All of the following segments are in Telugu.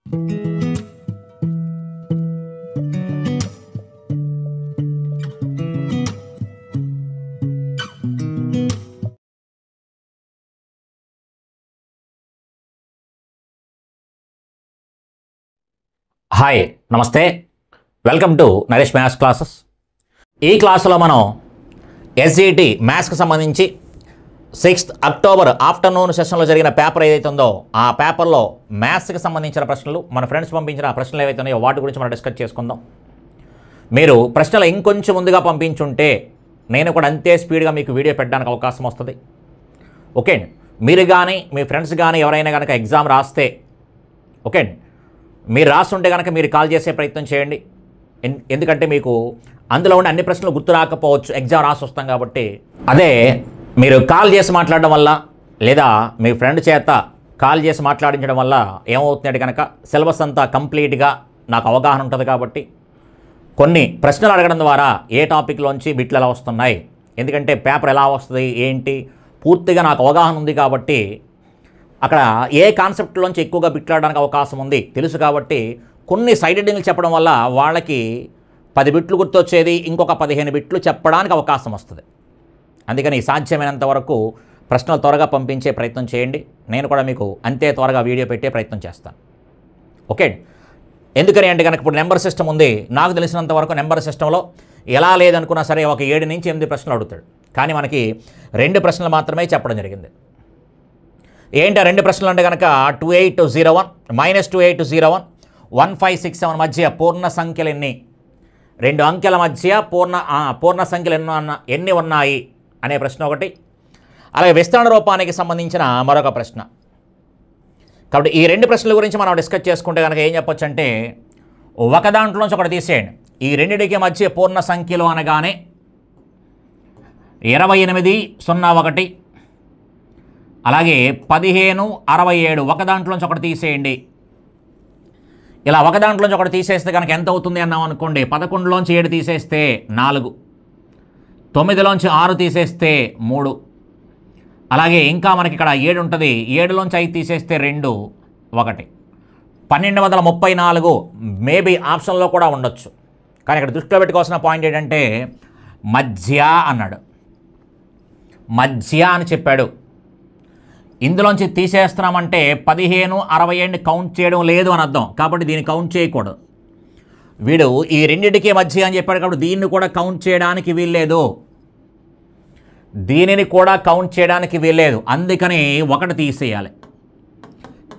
హాయ్ నమస్తే, welcome to Naresh maths classes. ఈ క్లాసులో మనం ఎస్జిటి మ్యాథ్స్కి సంబంధించి 6th అక్టోబర్ ఆఫ్టర్నూన్ సెషన్లో జరిగిన పేపర్ ఏదైతే ఉందో ఆ పేపర్లో మ్యాథ్స్కి సంబంధించిన ప్రశ్నలు, మన ఫ్రెండ్స్ పంపించిన ప్రశ్నలు ఏవైతే ఉన్నాయో వాటి గురించి మనం డిస్కస్ చేసుకుందాం. మీరు ప్రశ్నలు ఇంకొంచెం ముందుగా పంపించుంటే నేను కూడా అంతే స్పీడ్గా మీకు వీడియో పెట్టడానికి అవకాశం వస్తుంది. ఓకే, మీరు కానీ మీ ఫ్రెండ్స్ కానీ ఎవరైనా కనుక ఎగ్జామ్ రాస్తే, ఓకే, మీరు రాస్తుంటే కనుక మీరు కాల్ చేసే ప్రయత్నం చేయండి. ఎందుకంటే మీకు అందులో ఉండే అన్ని ప్రశ్నలు గుర్తు రాకపోవచ్చు, ఎగ్జామ్ రాసి వస్తాం కాబట్టి. అదే మీరు కాల్ చేసి మాట్లాడడం వల్ల లేదా మీ ఫ్రెండ్ చేత కాల్ చేసి మాట్లాడించడం వల్ల ఏమవుతుందంటే కనుక సిలబస్ అంతా కంప్లీట్గా నాకు అవగాహన ఉంటుంది కాబట్టి కొన్ని ప్రశ్నలు అడగడం ద్వారా ఏ టాపిక్లోంచి బిట్లు ఎలా వస్తున్నాయి, ఎందుకంటే పేపర్ ఎలా వస్తుంది ఏంటి పూర్తిగా నాకు అవగాహన ఉంది కాబట్టి అక్కడ ఏ కాన్సెప్ట్లోంచి ఎక్కువగా బిట్లాడడానికి అవకాశం ఉంది తెలుసు కాబట్టి కొన్ని సైడ్ హెడ్డింగ్లు చెప్పడం వల్ల వాళ్ళకి 10 బిట్లు గుర్తొచ్చేది ఇంకొక 15 బిట్లు చెప్పడానికి అవకాశం వస్తుంది. అందుకని సాధ్యమైనంత వరకు ప్రశ్నలు త్వరగా పంపించే ప్రయత్నం చేయండి. నేను కూడా మీకు అంతే త్వరగా వీడియో పెట్టే ప్రయత్నం చేస్తాను. ఓకే, ఎందుకని అంటే కనుక ఇప్పుడు నెంబర్ సిస్టమ్ ఉంది. నాకు తెలిసినంత వరకు నెంబర్ సిస్టంలో ఎలా లేదనుకున్నా సరే ఒక 7 నుంచి 8 ప్రశ్నలు అడుగుతాడు. కానీ మనకి 2 ప్రశ్నలు మాత్రమే చెప్పడం జరిగింది. ఏంటి ఆ 2 ప్రశ్నలు అంటే కనుక 2801 -2801 1567 మధ్య పూర్ణ సంఖ్యలు ఎన్ని, 2 అంకెల మధ్య పూర్ణ సంఖ్యలు ఎన్ని ఉన్నాయి అనే ప్రశ్న ఒకటి, అలాగే విస్తరణ రూపానికి సంబంధించిన మరొక ప్రశ్న. కాబట్టి ఈ 2 ప్రశ్నల గురించి మనం డిస్కస్ చేసుకుంటే కనుక ఏం చెప్పొచ్చు అంటే ఒక దాంట్లోంచి ఒకటి తీసేయండి. ఈ రెండింటికి మధ్య పూర్ణ సంఖ్యలు అనగానే 2801 అలాగే 1567 ఒక దాంట్లోంచి ఒకటి తీసేయండి. ఇలా ఒక దాంట్లోంచి ఒకటి తీసేస్తే కనుక ఎంత అవుతుంది అన్నాం అనుకోండి. 11లోంచి 7 తీసేస్తే 4, 9లోంచి 6 తీసేస్తే 3, అలాగే ఇంకా మనకి ఇక్కడ 7 ఉంటుంది. 7లోంచి 5 తీసేస్తే 2, 1. 1234 మేబీ ఆప్షన్లో కూడా ఉండొచ్చు. కానీ ఇక్కడ దృష్టిలో పెట్టుకోవాల్సిన పాయింట్ ఏంటంటే మధ్య అన్నాడు, మధ్య అని చెప్పాడు. ఇందులోంచి తీసేస్తున్నామంటే 1567 కౌంట్ చేయడం లేదు అని అర్థం. కాబట్టి దీన్ని కౌంట్ చేయకూడదు. వీడు ఈ రెండింటికి మధ్య అని చెప్పాడు కాబట్టి దీన్ని కూడా కౌంట్ చేయడానికి వీల్లేదు, దీనిని కూడా కౌంట్ చేయడానికి వీల్లేదు. అందుకని ఒకటి తీసేయాలి.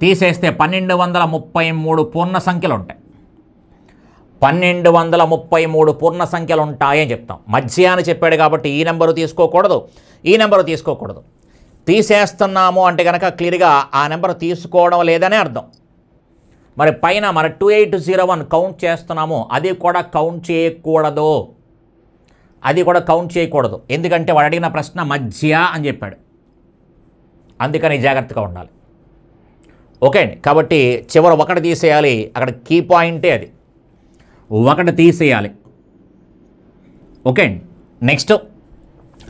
తీసేస్తే 1233 పూర్ణ సంఖ్యలు ఉంటాయి. 1233 పూర్ణ సంఖ్యలు ఉంటాయని చెప్తాం. మధ్య అని చెప్పాడు కాబట్టి ఈ నెంబరు తీసుకోకూడదు, ఈ నెంబరు తీసుకోకూడదు. తీసేస్తున్నాము అంటే కనుక క్లియర్గా ఆ నెంబర్ తీసుకోవడం లేదనే అర్థం. మరి పైన మన 2801 కౌంట్ చేస్తున్నాము, అది కూడా కౌంట్ చేయకూడదు, అది కూడా కౌంట్ చేయకూడదు. ఎందుకంటే వాడు అడిగిన ప్రశ్న మధ్య అని చెప్పాడు. అందుకని జాగ్రత్తగా ఉండాలి. ఓకే అండి, కాబట్టి చివరి ఒకటి తీసేయాలి. అక్కడ కీ పాయింటే అది, ఒకటి తీసేయాలి. ఓకే అండి, నెక్స్ట్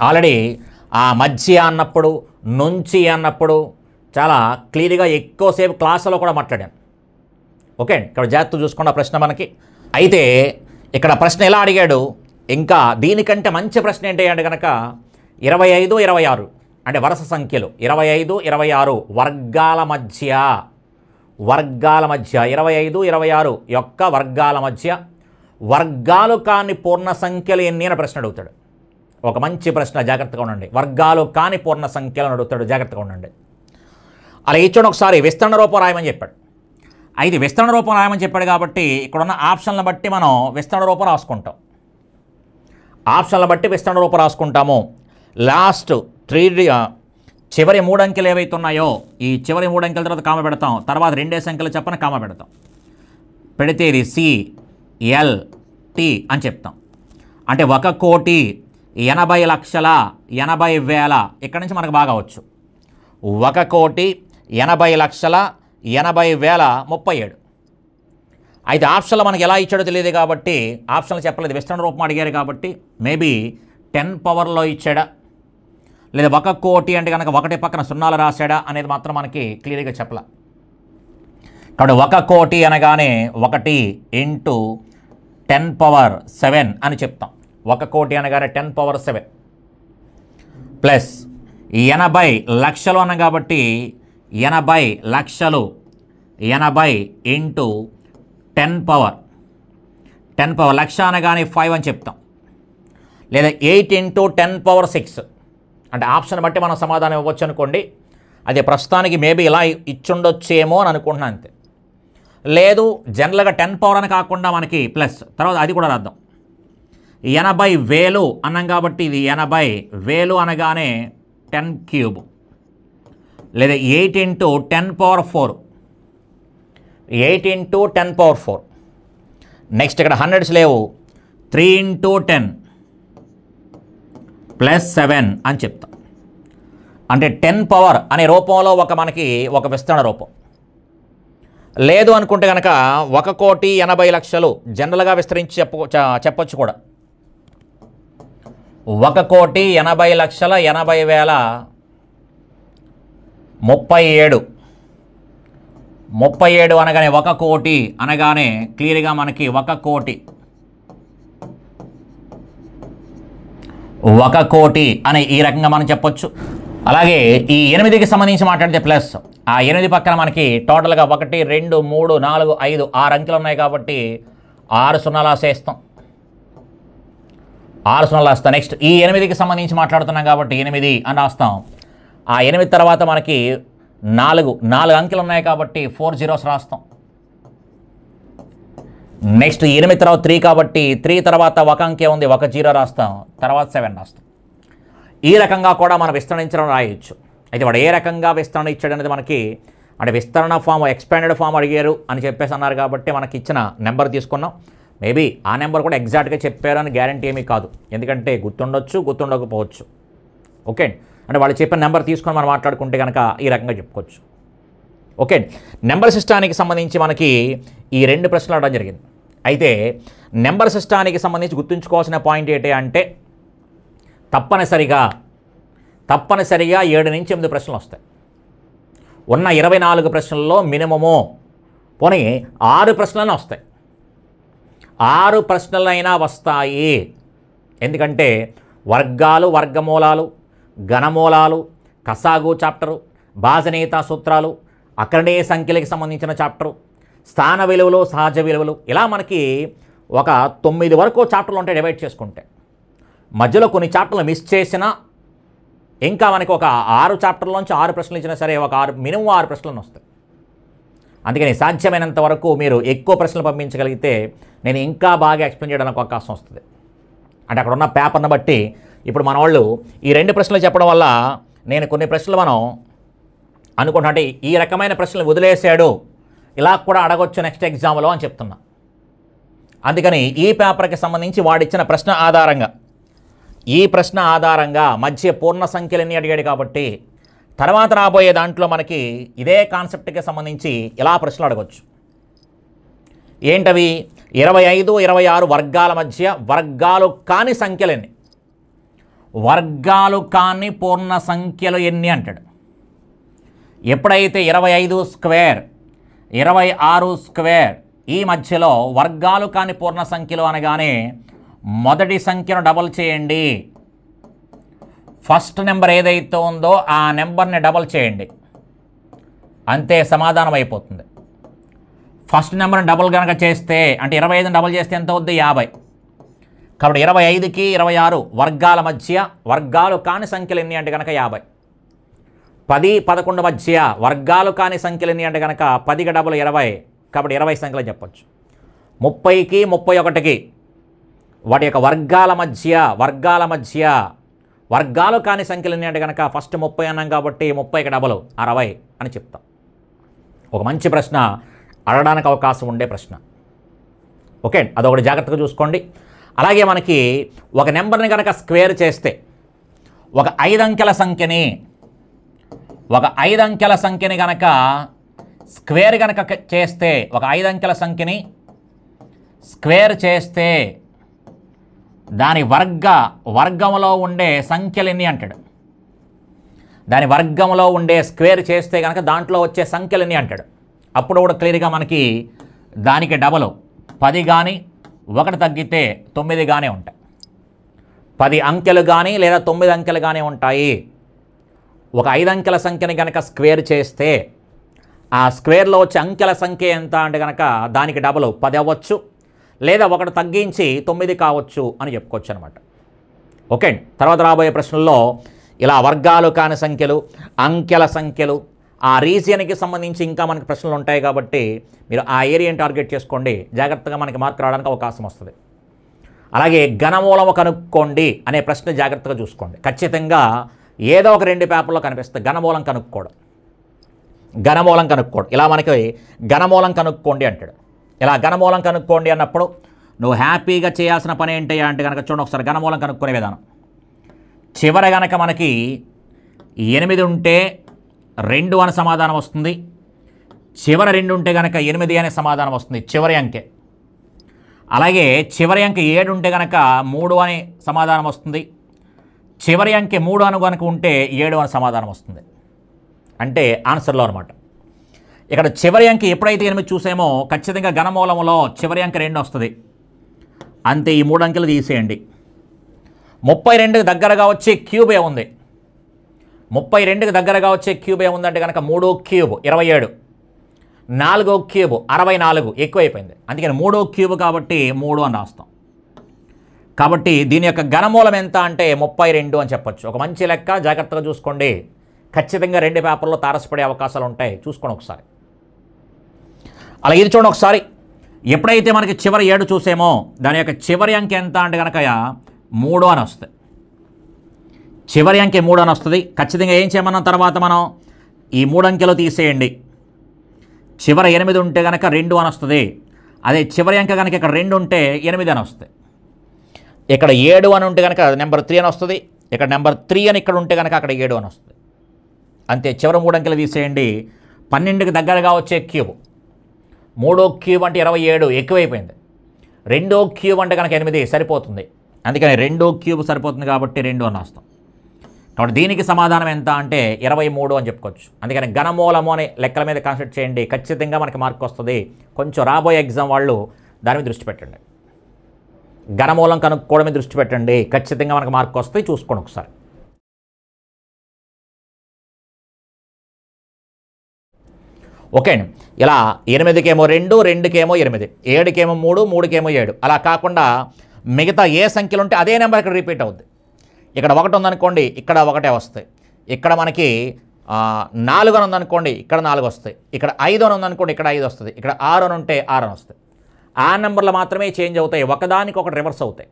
ఆల్రెడీ ఆ మధ్య అన్నప్పుడు నుంచి అన్నప్పుడు చాలా క్లియర్గా ఎక్కువసేపు క్లాసులో కూడా మాట్లాడాను. ఓకే, ఇక్కడ జాగ్రత్త చూసుకున్న ప్రశ్న మనకి. అయితే ఇక్కడ ప్రశ్న ఎలా అడిగాడు, ఇంకా దీనికంటే మంచి ప్రశ్న ఏంటి అంటే కనుక 25, 26 అంటే వరుస సంఖ్యలు 25, 26 వర్గాల మధ్య 25, 26 యొక్క వర్గాల మధ్య వర్గాలు కాని పూర్ణ సంఖ్యలు ఎన్ని అని ప్రశ్న అడుగుతాడు. ఒక మంచి ప్రశ్న, జాగ్రత్తగా ఉండండి. వర్గాలు కాని పూర్ణ సంఖ్యలను అడుగుతాడు, జాగ్రత్తగా ఉండండి. అలా ఇచ్చాడు. ఒకసారి విస్తరణ రూపం రాయమని చెప్పాడు. అయితే విస్తరణ రూపం రాయమని చెప్పాడు కాబట్టి ఇక్కడున్న ఆప్షన్లను బట్టి మనం విస్తరణ రూపం రాసుకుంటాం. ఆప్షన్లను బట్టి విస్తరణ రూపం రాసుకుంటాము. లాస్ట్ 3 చివరి 3 అంకెలు ఏవైతే ఉన్నాయో ఈ చివరి 3 అంకెల తర్వాత కామ పెడతాం. తర్వాత 2 సంఖ్యలు చెప్పని కామ పెడతాం. పెడితే ఇది CLT అని చెప్తాం. అంటే 1,80,80,000 ఇక్కడ నుంచి మనకు బాగా వచ్చు. 1,80,80,37. అయితే ఆప్షన్లో మనకి ఎలా ఇచ్చాడో తెలియదు కాబట్టి ఆప్షన్లు చెప్పలేదు, విస్తరణ రూపం అడిగారు కాబట్టి మేబీ 10 పవర్లో ఇచ్చాడా లేదా 1,00,00,000 అంటే కనుక 1 పక్కన 0 రాశాడా అనేది మాత్రం మనకి క్లియర్గా చెప్పలే. కాబట్టి 1 కోటి అనగానే 1 ఇంటూ 10⁻7 అని చెప్తాం. 1 కోటి అనగానే 10⁻7 ప్లస్ 80 లక్షలు అన్న కాబట్టి 80 లక్షలు 80 ఇంటూ 10 లక్ష అనగానే 5 అని చెప్తాం. లేదా 8 ఇంటూ 10⁻6 అంటే ఆప్షన్ బట్టి మనం సమాధానం ఇవ్వచ్చు అనుకోండి. అది ప్రస్తుతానికి మేబీ ఇలా ఇచ్చుండొచ్చేమో అని అనుకుంటున్నాను అంతే. లేదు జనరల్గా 10 పవర్ అని కాకుండా మనకి ప్లస్ తర్వాత అది కూడా రాద్దాం. 80,000 అన్నాం కాబట్టి ఇది 80,000 అనగానే 10 క్యూబ్ లేదా 8 ఇంటూ 10⁻4 8 ఇంటూ 10⁻4. నెక్స్ట్ ఇక్కడ హండ్రెడ్స్ లేవు 3 ఇంటూ 10 ప్లస్ 7 అని చెప్తాం. అంటే 10 పవర్ అనే రూపంలో మనకి ఒక విస్తరణ రూపం. లేదు అనుకుంటే కనుక 1,80,00,000 జనరల్గా విస్తరించి చెప్పొచ్చు కూడా. 1,80,80,000 37 అనగానే 1 కోటి అనగానే క్లియర్గా మనకి 1 కోటి అని ఈ రకంగా మనం చెప్పొచ్చు. అలాగే ఈ 8కి సంబంధించి మాట్లాడితే ప్లస్ ఆ 8 పక్కన మనకి టోటల్గా 1 2 3 4 5 6 అంకెలు ఉన్నాయి కాబట్టి 6 సున్నాలు వేసేస్తాం. 6 సున్నాలు వేస్తాం. నెక్స్ట్ ఈ 8కి సంబంధించి మాట్లాడుతున్నాం కాబట్టి 8 అని రాస్తాం. ఆ 8 తర్వాత మనకి 4 అంకెలు ఉన్నాయి కాబట్టి 4 zeros రాస్తాం. నెక్స్ట్ 8 తర్వాత 3 కాబట్టి 3 తర్వాత 1 అంకె ఉంది 1 0 రాస్తాం. తర్వాత 7 రాస్తాం. ఈ రకంగా కూడా మనం విస్తరించడం రాయొచ్చు. అయితే వాడు ఏ రకంగా విస్తరణ ఇచ్చాడు అనేది మనకి అంటే విస్తరణ ఫామ్ ఎక్స్పాండెడ్ ఫామ్ అడిగారు అని చెప్పేసి అన్నారు కాబట్టి మనకి ఇచ్చిన నెంబర్ తీసుకున్నాం. మేబీ ఆ నెంబర్ కూడా ఎగ్జాక్ట్గా చెప్పారు అని గ్యారంటీ ఏమీ కాదు, ఎందుకంటే గుర్తుండొచ్చు గుర్తుండకపోవచ్చు. ఓకే, అంటే వాళ్ళు చెప్పిన నెంబర్ తీసుకొని మనం మాట్లాడుకుంటే కనుక ఈ రకంగా చెప్పుకోవచ్చు. ఓకే, నెంబర్ సిస్టానికి సంబంధించి మనకి ఈ 2 ప్రశ్నలు అడగడం జరిగింది. అయితే నెంబర్ సిస్టానికి సంబంధించి గుర్తుంచుకోవాల్సిన పాయింట్ ఏంటి అంటే తప్పనిసరిగా 7 నుంచి 8 ప్రశ్నలు వస్తాయి. ఉన్న 24 ప్రశ్నల్లో మినిమము పోనీ 6 ప్రశ్నలైనా వస్తాయి. 6 ప్రశ్నలైనా వస్తాయి. ఎందుకంటే వర్గాలు, వర్గమూలాలు, ఘనమూలాలు, కసాగు చాప్టరు, బాజనీయతా సూత్రాలు, అకరణీయ సంఖ్యలకు సంబంధించిన చాప్టరు, స్థాన విలువలు, సహజ విలువలు, ఇలా మనకి ఒక 9 వరకు చాప్టర్లు ఉంటాయి డివైడ్ చేసుకుంటే. మధ్యలో కొన్ని చాప్టర్లు మిస్ చేసినా ఇంకా మనకి ఒక 6 చాప్టర్లోంచి 6 ప్రశ్నలు ఇచ్చినా సరే ఒక మినిమం 6 ప్రశ్నలు వస్తాయి. అందుకని సాధ్యమైనంత వరకు మీరు ఎక్కువ ప్రశ్నలు పంపించగలిగితే నేను ఇంకా బాగా ఎక్స్ప్లెయిన్ చేయడానికి అవకాశం వస్తుంది. అంటే అక్కడ ఉన్న పేపర్ని బట్టి ఇప్పుడు మన వాళ్ళు ఈ 2 ప్రశ్నలు చెప్పడం వల్ల నేను కొన్ని ప్రశ్నలు మనం అనుకుంటున్నా అంటే ఈ రకమైన ప్రశ్నలు వదిలేసాడు ఇలా కూడా అడగొచ్చు నెక్స్ట్ ఎగ్జామ్లో అని చెప్తున్నా. అందుకని ఈ పేపర్కి సంబంధించి వాడిచ్చిన ప్రశ్న ఆధారంగా మధ్య పూర్ణ సంఖ్యలు ఎన్ని అడిగాడు కాబట్టి తర్వాత రాబోయే దాంట్లో మనకి ఇదే కాన్సెప్ట్కి సంబంధించి ఇలా ప్రశ్నలు అడగొచ్చు. ఏంటవి? 25, 26 వర్గాల మధ్య వర్గాలు కాని సంఖ్యలు ఎన్ని, వర్గాలు కాని పూర్ణ సంఖ్యలు ఎన్ని అంటాడు. ఎప్పుడైతే 25 స్క్వేర్ 26 స్క్వేర్ ఈ మధ్యలో వర్గాలు కాని పూర్ణ సంఖ్యలు అనగానే మొదటి సంఖ్యను డబల్ చేయండి, ఫస్ట్ నెంబర్ ఏదైతే ఉందో ఆ నెంబర్ని డబల్ చేయండి, అంతే సమాధానం అయిపోతుంది. ఫస్ట్ నెంబర్ని డబల్ కనుక చేస్తే అంటే 25ని డబల్ చేస్తే ఎంత అవుద్ది? 50. కాబట్టి 25కి 26 వర్గాల మధ్య వర్గాలు కాని సంఖ్యలు ఎన్ని అంటే కనుక 50. 10, 11 మధ్య వర్గాలు కాని సంఖ్యలు ఎన్ని అంటే కనుక 10కి డబల్ 20, కాబట్టి 20 సంఖ్యలు చెప్పచ్చు. 30కి 31కి వాటి యొక్క వర్గాల మధ్య వర్గాలు కాని సంఖ్యలు ఎన్ని అంటే కనుక ఫస్ట్ 30 అన్నాం కాబట్టి 30కి డబల్ 60 అని చెప్తాం. ఒక మంచి ప్రశ్న, అడగడానికి అవకాశం ఉండే ప్రశ్న. ఓకే, అదొకటి జాగ్రత్తగా చూసుకోండి. అలాగే మనకి ఒక నెంబర్ని కనుక స్క్వేర్ చేస్తే ఒక 5 అంకెల సంఖ్యని కనుక స్క్వేర్ కనుక చేస్తే ఒక 5 అంకెల సంఖ్యని స్క్వేర్ చేస్తే దాని వర్గంలో ఉండే సంఖ్యలు ఎన్ని అంటాడు. దాని వర్గంలో ఉండే స్క్వేర్ చేస్తే కనుక దాంట్లో వచ్చే సంఖ్యలు ఎన్ని అంటాడు. అప్పుడు కూడా క్లియర్గా మనకి దానికి డబల్ 10 కానీ 1 తగ్గితే 9 గానే ఉంటాయి. 10 అంకెలు కానీ లేదా 9 అంకెలు కానీ ఉంటాయి. ఒక 5 అంకెల సంఖ్యని కనుక స్క్వేర్ చేస్తే ఆ స్క్వేర్లో వచ్చే అంకెల సంఖ్య ఎంత అంటే కనుక దానికి డబల్ 10 అవ్వచ్చు, లేదా 1 తగ్గించి 9 కావచ్చు అని చెప్పుకోవచ్చు అనమాట. ఓకే అండి. తర్వాత రాబోయే ప్రశ్నల్లో ఇలా వర్గాలు కాని సంఖ్యలు, అంకెల సంఖ్యలు, ఆ రీజియన్కి సంబంధించి ఇంకా మనకి ప్రశ్నలు ఉంటాయి కాబట్టి మీరు ఆ ఏరియాని టార్గెట్ చేసుకోండి. జాగ్రత్తగా మనకి మార్క్ రావడానికి అవకాశం వస్తుంది. అలాగే ఘనమూలము కనుక్కోండి అనే ప్రశ్న జాగ్రత్తగా చూసుకోండి. ఖచ్చితంగా ఏదో ఒక 2 పేపర్లో కనిపిస్తుంది ఘనమూలం కనుక్కోవడం. ఘనమూలం కనుక్కోవడం ఇలా మనకి ఘనమూలం కనుక్కోండి అంటాడు. ఇలా ఘనమూలం కనుక్కోండి అన్నప్పుడు నువ్వు హ్యాపీగా చేయాల్సిన పని ఏంటయ్యా అంటే కనుక చూడండి ఒకసారి ఘనమూలం కనుక్కునే విధానం. చివర కనుక మనకి 8 ఉంటే 2 అని సమాధానం వస్తుంది. చివర 2 ఉంటే కనుక 8 అనే సమాధానం వస్తుంది చివరి అంకె. అలాగే చివరి అంకె 7 ఉంటే కనుక 3 అని సమాధానం వస్తుంది. చివరి అంకె 3 అని కనుక ఉంటే 7 అని సమాధానం వస్తుంది. అంటే ఆన్సర్లో అనమాట. ఇక్కడ చివరి అంకె ఎప్పుడైతే 8 చూసామో ఖచ్చితంగా ఘనమూలంలో చివరి అంకె 2 వస్తుంది. అంతే, ఈ 3 అంకెలు తీసేయండి. 32కి దగ్గరగా వచ్చే క్యూబ్ ఏముంది? 32కి దగ్గరగా వచ్చే క్యూబ్ ఏముందంటే కనుక 3 క్యూబ్ 27, 4 క్యూబ్ 64 ఎక్కువైపోయింది. అందుకని 3 క్యూబ్ కాబట్టి 3 అని రాస్తాం. కాబట్టి దీని యొక్క ఘనమూలం ఎంత అంటే 32 అని చెప్పొచ్చు. ఒక మంచి లెక్క, జాగ్రత్తగా చూసుకోండి. ఖచ్చితంగా 2 పేపర్లో తారసపడే అవకాశాలు ఉంటాయి, చూసుకోండి ఒకసారి. అలా ఇది చూడండి ఒకసారి. ఎప్పుడైతే మనకి చివరి 7 చూసామో దాని యొక్క చివరి అంకె ఎంత అంటే కనుక 3 అని వస్తుంది. చివరి అంకె 3 అని వస్తుంది. ఖచ్చితంగా ఏం చేయమన్న తర్వాత మనం ఈ 3 అంకెలు తీసేయండి. చివర 8 ఉంటే కనుక 2 అని వస్తుంది. అదే చివరి అంకె కనుక ఇక్కడ 2 ఉంటే 8 అని వస్తుంది. ఇక్కడ 7 అని ఉంటే కనుక నెంబర్ 3 అని వస్తుంది. ఇక్కడ నెంబర్ 3 అని ఇక్కడ ఉంటే కనుక అక్కడ 7 అని వస్తుంది. అంతే, చివరి 3 అంకెలు తీసేయండి. 12కి దగ్గరగా వచ్చే క్యూబ్ 3 క్యూబ్ అంటే 27 ఎక్కువైపోయింది. 2 క్యూబ్ అంటే కనుక 8 సరిపోతుంది. అందుకని 2 క్యూబ్ సరిపోతుంది కాబట్టి 2 అని రాస్తాం. కాబట్టి దీనికి సమాధానం ఎంత అంటే 23 అని చెప్పుకోవచ్చు. అందుకని ఘనమూలము అనే లెక్కల మీద కాన్సన్ట్రేట్ చేయండి, ఖచ్చితంగా మనకి మార్క్ వస్తుంది. కొంచెం రాబోయే ఎగ్జామ్ వాళ్ళు దాని మీద దృష్టి పెట్టండి. ఘనమూలం కనుక్కోవడం మీద దృష్టి పెట్టండి, ఖచ్చితంగా మనకు మార్క్ వస్తాయి. చూసుకోండి ఒకసారి. ఓకే అండి. ఇలా 8కేమో 2, 2కేమో 8, 7కేమో 3, 3కేమో 7, అలా కాకుండా మిగతా ఏ సంఖ్యలు ఉంటే అదే నెంబర్ ఇక్కడ రిపీట్ అవుద్ది. ఇక్కడ 1 ఉందనుకోండి, ఇక్కడ 1 వస్తాయి. ఇక్కడ మనకి 4 అని ఉందనుకోండి, ఇక్కడ 4 వస్తాయి. ఇక్కడ 5 అని ఉందనుకోండి, ఇక్కడ 5 వస్తుంది. ఇక్కడ 6 అని ఉంటే 6 అని వస్తాయి. ఆ నెంబర్లు మాత్రమే చేంజ్ అవుతాయి, ఒకదానికి ఒకటి రివర్స్ అవుతాయి.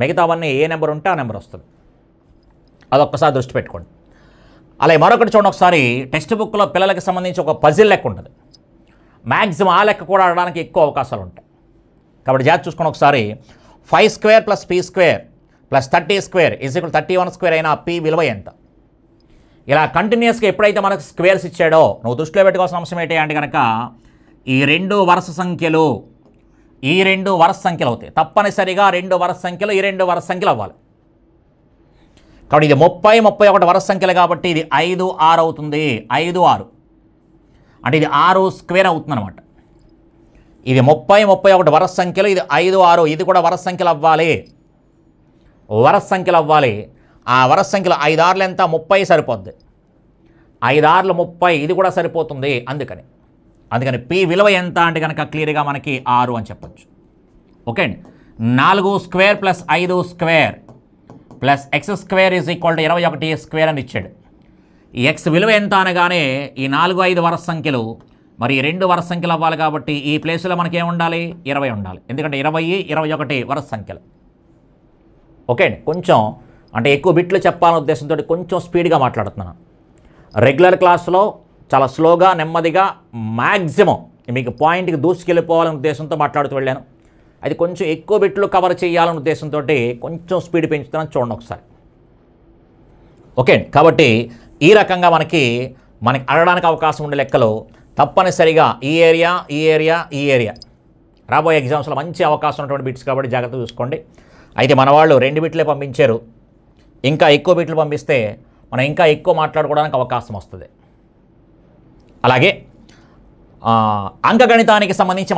మిగతావన్నీ ఏ నెంబర్ ఉంటే ఆ నెంబర్ వస్తుంది. అదొక్కసారి దృష్టి పెట్టుకోండి. అలాగే మరొకటి చూడండి ఒకసారి. టెక్స్ట్ బుక్లో పిల్లలకి సంబంధించి ఒక పజిల్ లెక్క ఉంటుంది. మ్యాక్సిమం ఆ లెక్క కూడా ఆడడానికి ఎక్కువ అవకాశాలు ఉంటాయి. కాబట్టి జాగ్రత్త చూసుకోండి ఒకసారి. 5² + p² + 30² = 31² అయినా p విలువ ఎంత? ఇలా కంటిన్యూస్గా ఎప్పుడైతే మనకు స్క్వేర్స్ ఇచ్చాడో నువ్వు దృష్టిలో పెట్టుకోవాల్సిన అంశం ఏంటి అంటే కనుక ఈ 2 వరుస సంఖ్యలు, ఈ 2 వరుస సంఖ్యలు అవుతాయి. తప్పనిసరిగా 2 వరుస సంఖ్యలు, ఈ 2 వరుస సంఖ్యలు అవ్వాలి. కాబట్టి ఇది 30, 31 వరుస సంఖ్యలు కాబట్టి ఇది 5, 6 అవుతుంది. 5, 6 అంటే ఇది 6² అవుతుంది అనమాట. ఇది 30, 31 వరుస సంఖ్యలు, ఇది 5, 6, ఇది కూడా వరుస సంఖ్యలు అవ్వాలి. వరుస సంఖ్యలు అవ్వాలి. ఆ వరుస సంఖ్యలు 5 6 ఎంత? 30 సరిపోద్ది. 5 6 30, ఇది కూడా సరిపోతుంది. అందుకని p విలువ ఎంత అంటే కనుక క్లియర్గా మనకి 6 అని చెప్పచ్చు. ఓకే అండి. 4² + 5² + x² = 21² అని ఇచ్చాడు. ఈ x విలువ ఎంత అనగానే ఈ 4, 5 వరుస సంఖ్యలు, మరి 2 వరుస సంఖ్యలు అవ్వాలి కాబట్టి ఈ ప్లేస్లో మనకి ఏముండాలి? 20 ఉండాలి. ఎందుకంటే 20, 21 వరుస సంఖ్యలు. ఓకే అండి. కొంచెం అంటే ఎక్కువ బిట్లు చెప్పాలనే ఉద్దేశంతో కొంచెం స్పీడ్గా మాట్లాడుతున్నాను. రెగ్యులర్ క్లాస్లో చాలా స్లోగా, నెమ్మదిగా, మ్యాక్సిమం మీకు పాయింట్కి దూసుకెళ్ళిపోవాలనే ఉద్దేశంతో మాట్లాడుతూ వెళ్ళాను. అది కొంచెం ఎక్కువ బిట్లు కవర్ చేయాలనే ఉద్దేశంతో కొంచెం స్పీడ్ పెంచుతున్నాను, చూడండి ఒకసారి. ఓకే. కాబట్టి ఈ రకంగా మనకి అడగడానికి అవకాశం ఉండే లెక్కలు తప్పనిసరిగా ఈ ఏరియా రాబోయే ఎగ్జామ్స్లో మంచి అవకాశం ఉన్నటువంటి బిట్స్ కాబట్టి జాగ్రత్తగా చూసుకోండి. అయితే మన వాళ్ళు 2 బిట్లే పంపించారు. ఇంకా ఎక్కువ బిట్లు పంపిస్తే మనం ఇంకా ఎక్కువ మాట్లాడుకోవడానికి అవకాశం వస్తుంది. అలాగే అంకగణితానికి సంబంధించి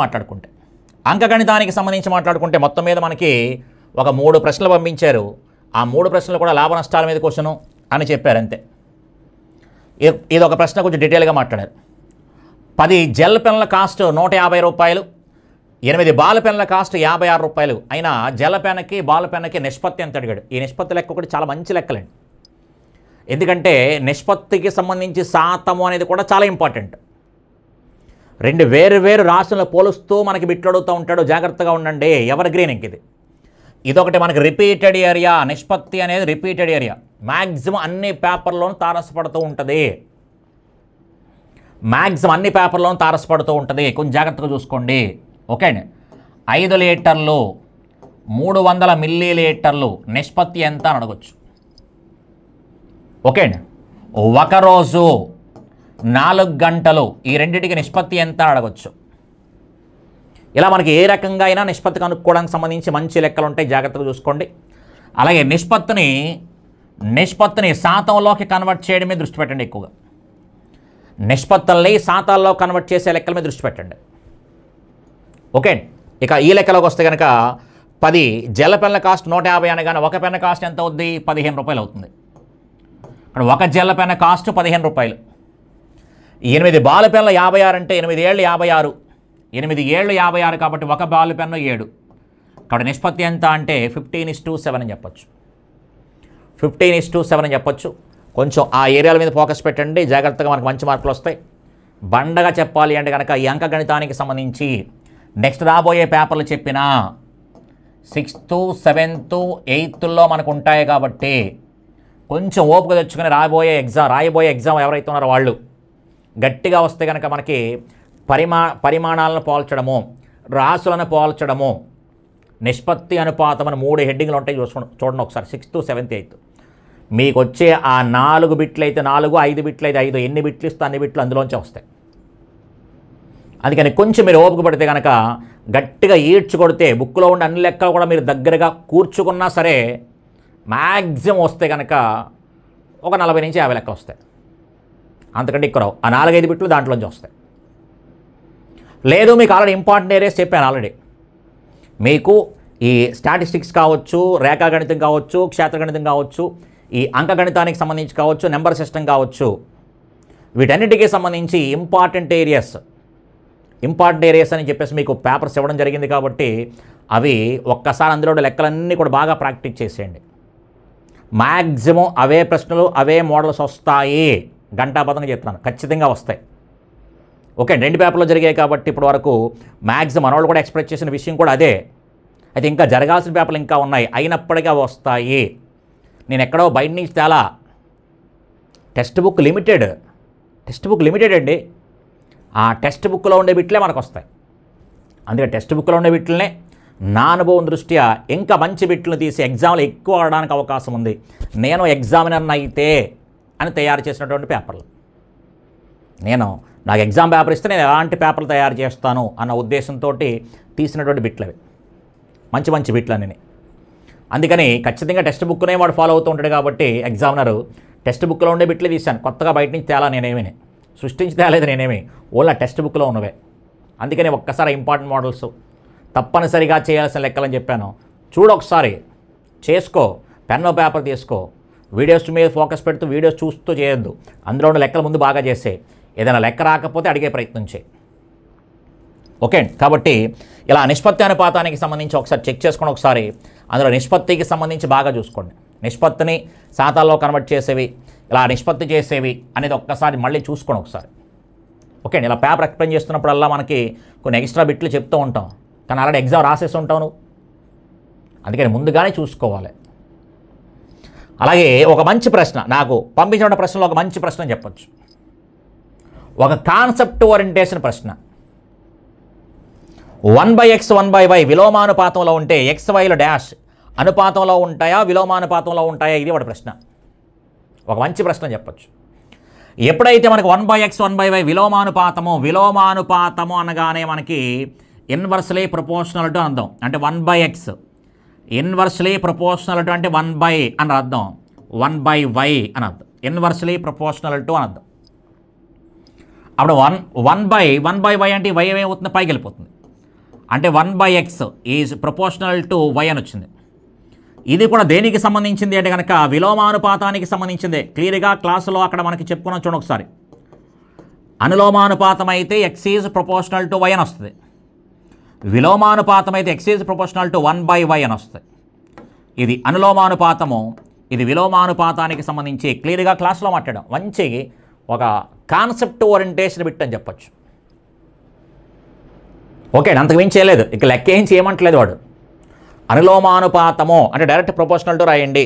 మాట్లాడుకుంటే మొత్తం మీద మనకి ఒక 3 ప్రశ్నలు పంపించారు. ఆ 3 ప్రశ్నలు కూడా లాభ నష్టాల మీద క్వశ్చను అని చెప్పారు అంతే. ఇది ఒక ప్రశ్న కొంచెం డీటెయిల్గా మాట్లాడారు. 10 జెల్ పెన్ల కాస్ట్ 150 రూపాయలు, 8 బాల్ పెన్ల కాస్ట్ 56 రూపాయలు. అయినా జెల్ పెన్కి బాల్ పెన్కి నిష్పత్తి ఎంత అడిగాడు. ఈ నిష్పత్తి లెక్క ఒకటి చాలా మంచి లెక్కలండి. ఎందుకంటే నిష్పత్తికి సంబంధించి శాతము అనేది కూడా చాలా ఇంపార్టెంట్. 2 వేరు రాశులను పోలుస్తూ మనకి బిట్లు అడుగుతూ ఉంటాడు. జాగ్రత్తగా ఉండండి. ఎవర్ గ్రీన్ ఇంక ఇదొకటి మనకి రిపీటెడ్ ఏరియా. నిష్పత్తి అనేది రిపీటెడ్ ఏరియా. మ్యాక్సిమం అన్ని పేపర్లోనూ తారసపడుతూ ఉంటుంది. కొంచెం జాగ్రత్తగా చూసుకోండి. ఓకే అండి. 5 లీటర్లు 300 మిల్లీ లీటర్లు నిష్పత్తి ఎంత అని అడగచ్చు. ఓకే అండి. ఒకరోజు 4 గంటలు ఈ రెండింటికి నిష్పత్తి ఎంత అని అడగచ్చు. ఇలా మనకి ఏ రకంగా అయినా నిష్పత్తి కనుక్కోవడానికి సంబంధించి మంచి లెక్కలు ఉంటాయి. జాగ్రత్తగా చూసుకోండి. అలాగే నిష్పత్తిని శాతంలోకి కన్వర్ట్ చేయడం మీద దృష్టి పెట్టండి. ఎక్కువగా నిష్పత్తుల్ని శాతాల్లో కన్వర్ట్ చేసే లెక్కల మీద దృష్టి పెట్టండి. ఓకే. ఇక ఈ లెక్కలోకి వస్తే కనుక 10 జెల్ పెన్ల కాస్ట్ 150 అనగానే ఒక పెన్ కాస్ట్ ఎంత అవుద్ది? 15 రూపాయలు అవుతుంది. ఇక్కడ ఒక జెల్ పెన్ కాస్ట్ 15 రూపాయలు. 8 బాల్ పెన్ల 56 అంటే 8 ఏళ్ళు 56, 8 ఏళ్ళు 56 కాబట్టి ఒక బాల్ పెన్ను 7. కాబట్టి నిష్పత్తి ఎంత అంటే 15:7 అని చెప్పచ్చు. 15:7 అని చెప్పచ్చు. కొంచెం ఆ ఏరియాల మీద ఫోకస్ పెట్టండి. జాగ్రత్తగా మనకు మంచి మార్కులు వస్తాయి. బండగా చెప్పాలి అంటే కనుక ఈ అంకగణితానికి సంబంధించి నెక్స్ట్ రాబోయే పేపర్లు చెప్పిన 6th, 7th, 8thలో మనకు ఉంటాయి కాబట్టి కొంచెం ఓపిక తెచ్చుకొని రాయబోయే ఎగ్జామ్ ఎవరైతే ఉన్నారో వాళ్ళు గట్టిగా వస్తే కనుక మనకి పరిమాణాలను పోల్చడము, రాసులను పోల్చడము, నిష్పత్తి అనుపాతం అని 3 హెడ్డింగ్లు ఉంటాయి. చూడండి ఒకసారి. 6th, 7th, 8th మీకు వచ్చే ఆ 4 బిట్లు అయితే 4, 5 బిట్లు అయితే 5, ఎన్ని బిట్లు ఇస్తే అన్ని బిట్లు అందులోంచి వస్తాయి. అందుకని కొంచెం మీరు ఓపిక పడితే కనుక గట్టిగా ఈడ్చుకొడితే బుక్లో ఉండే అన్ని లెక్కలు కూడా మీరు దగ్గరగా కూర్చుకున్నా సరే మ్యాక్సిమం వస్తే కనుక ఒక 40 నుంచి 50 లెక్కలు వస్తాయి. అంతకంటే ఎక్కువ రావు. ఆ 4-5 బిట్లు దాంట్లోంచి వస్తాయి. లేదు మీకు ఆల్రెడీ ఇంపార్టెంట్ ఏరియాస్ చెప్పాను ఆల్రెడీ. మీకు ఈ స్టాటిస్టిక్స్ కావచ్చు, రేఖాగణితం కావచ్చు, క్షేత్రగణితం కావచ్చు, ఈ అంకగణితానికి సంబంధించి కావచ్చు, నెంబర్ సిస్టమ్ కావచ్చు, వీటన్నిటికీ సంబంధించి ఇంపార్టెంట్ ఏరియాస్ అని చెప్పేసి మీకు పేపర్స్ ఇవ్వడం జరిగింది. కాబట్టి అవి ఒక్కసారి అందులో లెక్కలన్నీ కూడా బాగా ప్రాక్టీస్ చేసేయండి. మ్యాక్సిమం అవే ప్రశ్నలు అవే మోడల్స్ వస్తాయి. గంటాపదంగా చెప్తున్నాను, ఖచ్చితంగా వస్తాయి. ఓకే. 2 పేపర్లో జరిగాయి కాబట్టి ఇప్పటి వరకు మ్యాక్సిమం మనవాళ్ళు కూడా ఎక్స్పెక్ట్ చేసిన విషయం కూడా అదే. అయితే ఇంకా జరగాల్సిన పేపర్లు ఇంకా ఉన్నాయి. అయినప్పటికీ అవి వస్తాయి. నేను ఎక్కడో బయట నుంచి చాలా టెక్స్ట్ బుక్ లిమిటెడ్ అండి. ఆ టెక్స్ట్ బుక్లో ఉండే బిట్లే మనకు వస్తాయి. అందుకే టెక్స్ట్ బుక్లో ఉండే బిట్లనే నా అనుభవం దృష్ట్యా ఇంకా మంచి బిట్లు తీసి ఎగ్జామ్లు ఎక్కువ ఆడడానికి అవకాశం ఉంది. నేను ఎగ్జామినర్ని అయితే అని తయారు చేసినటువంటి పేపర్లు. నాకు ఎగ్జామ్ పేపర్ ఇస్తే నేను ఎలాంటి పేపర్లు తయారు చేస్తాను అన్న ఉద్దేశంతో తీసినటువంటి బిట్లు అవి. మంచి బిట్లు అన్నీ. అందుకని ఖచ్చితంగా టెక్స్ట్ బుక్నే వాడు ఫాలో అవుతూ ఉంటాడు. కాబట్టి ఎగ్జామినరు టెక్స్ట్ బుక్లో ఉండే బిట్లే తీశాను. కొత్తగా బయట నుంచి తేలా నేనేమీ సృష్టించి తేలేదు. ఓన్లీ టెక్స్ట్ బుక్లో ఉన్నవే. అందుకని ఒక్కసారి ఇంపార్టెంట్ మోడల్స్ తప్పనిసరిగా చేయాల్సిన లెక్కలని చెప్పాను. ఒకసారి చేసుకో. పెన్ను పేపర్ తీసుకో. వీడియోస్ మీద ఫోకస్ పెడుతూ వీడియోస్ చూస్తూ చేయొద్దు. అందులో ఉన్న లెక్కల ముందు బాగా చేసే. ఏదైనా లెక్క రాకపోతే అడిగే ప్రయత్నం చేయి. ఓకే. కాబట్టి ఇలా నిష్పత్తి అనుపాతానికి సంబంధించి ఒకసారి చెక్ చేసుకోండి. ఒకసారి అందులో నిష్పత్తికి సంబంధించి బాగా చూసుకోండి. నిష్పత్తిని శాతాల్లో కన్వర్ట్ చేసేవి, ఇలా నిష్పత్తి చేసేవి అనేది ఒక్కసారి మళ్ళీ చూసుకోండి ఒకసారి. ఓకే. ఇలా పేపర్ ఎక్స్ప్లెయిన్ చేస్తున్నప్పుడల్లా మనకి కొన్ని ఎక్స్ట్రా బిట్లు చెప్తూ ఉంటాం. కానీ ఆల్రెడీ ఎగ్జామ్ రాసేసి ఉంటావు నువ్వు. అందుకని ముందుగానే చూసుకోవాలి. అలాగే ఒక మంచి ప్రశ్న నాకు పంపించిన ప్రశ్నలో ఒక మంచి ప్రశ్న చెప్పచ్చు. ఒక కాన్సెప్ట్ ఓరియంటేషన్ ప్రశ్న. 1/x 1/y విలోమానుపాతంలో ఉంటే XYలు డాష్ అనుపాతంలో ఉంటాయా విలోమానుపాతంలో ఉంటాయా? ఇది ఒక ప్రశ్న. ఒక మంచి ప్రశ్న చెప్పచ్చు. ఎప్పుడైతే మనకు 1/x 1/y విలోమానుపాతము అనగానే మనకి ఇన్వర్స్లీ ప్రపోర్షనల్ టు అర్థం. అంటే 1/x ఇన్వర్స్లీ ప్రపోర్షనల్ టు అంటే 1/, అని అర్థం. 1/y అని అర్థం. ఇన్వర్స్లీ ప్రపోర్షనల్ టు అని అర్థం. అప్పుడు వన్ బై వై అంటే వై ఏమవుతుంది, పైకి వెళ్ళిపోతుంది. అంటే 1/x is proportional to Y అని వచ్చింది. ఇది కూడా దేనికి సంబంధించింది అంటే కనుక విలోమానుపాతానికి సంబంధించిందే. క్లియర్గా క్లాసులో అక్కడ మనకి చెప్పుకున్నాం చూడండి ఒకసారి. అనులోమానుపాతం అయితే X is proportional to Y అని వస్తుంది. విలోమానుపాతం అయితే X is proportional to 1/y అని వస్తుంది. ఇది అనులోమానుపాతము, ఇది విలోమానుపాతానికి సంబంధించి క్లియర్గా క్లాస్లో మాట్లాడాం. మంచి ఒక కాన్సెప్ట్ ఓరియంటేషన్ బిట్ అని చెప్పచ్చు. ఓకే, అంతకు మించి చేయలేదు, ఇక లెక్క ఏం చేయమంటలేదు వాడు. అనులోమానుపాతము అంటే డైరెక్ట్ ప్రపోర్షనల్ టు రాయండి,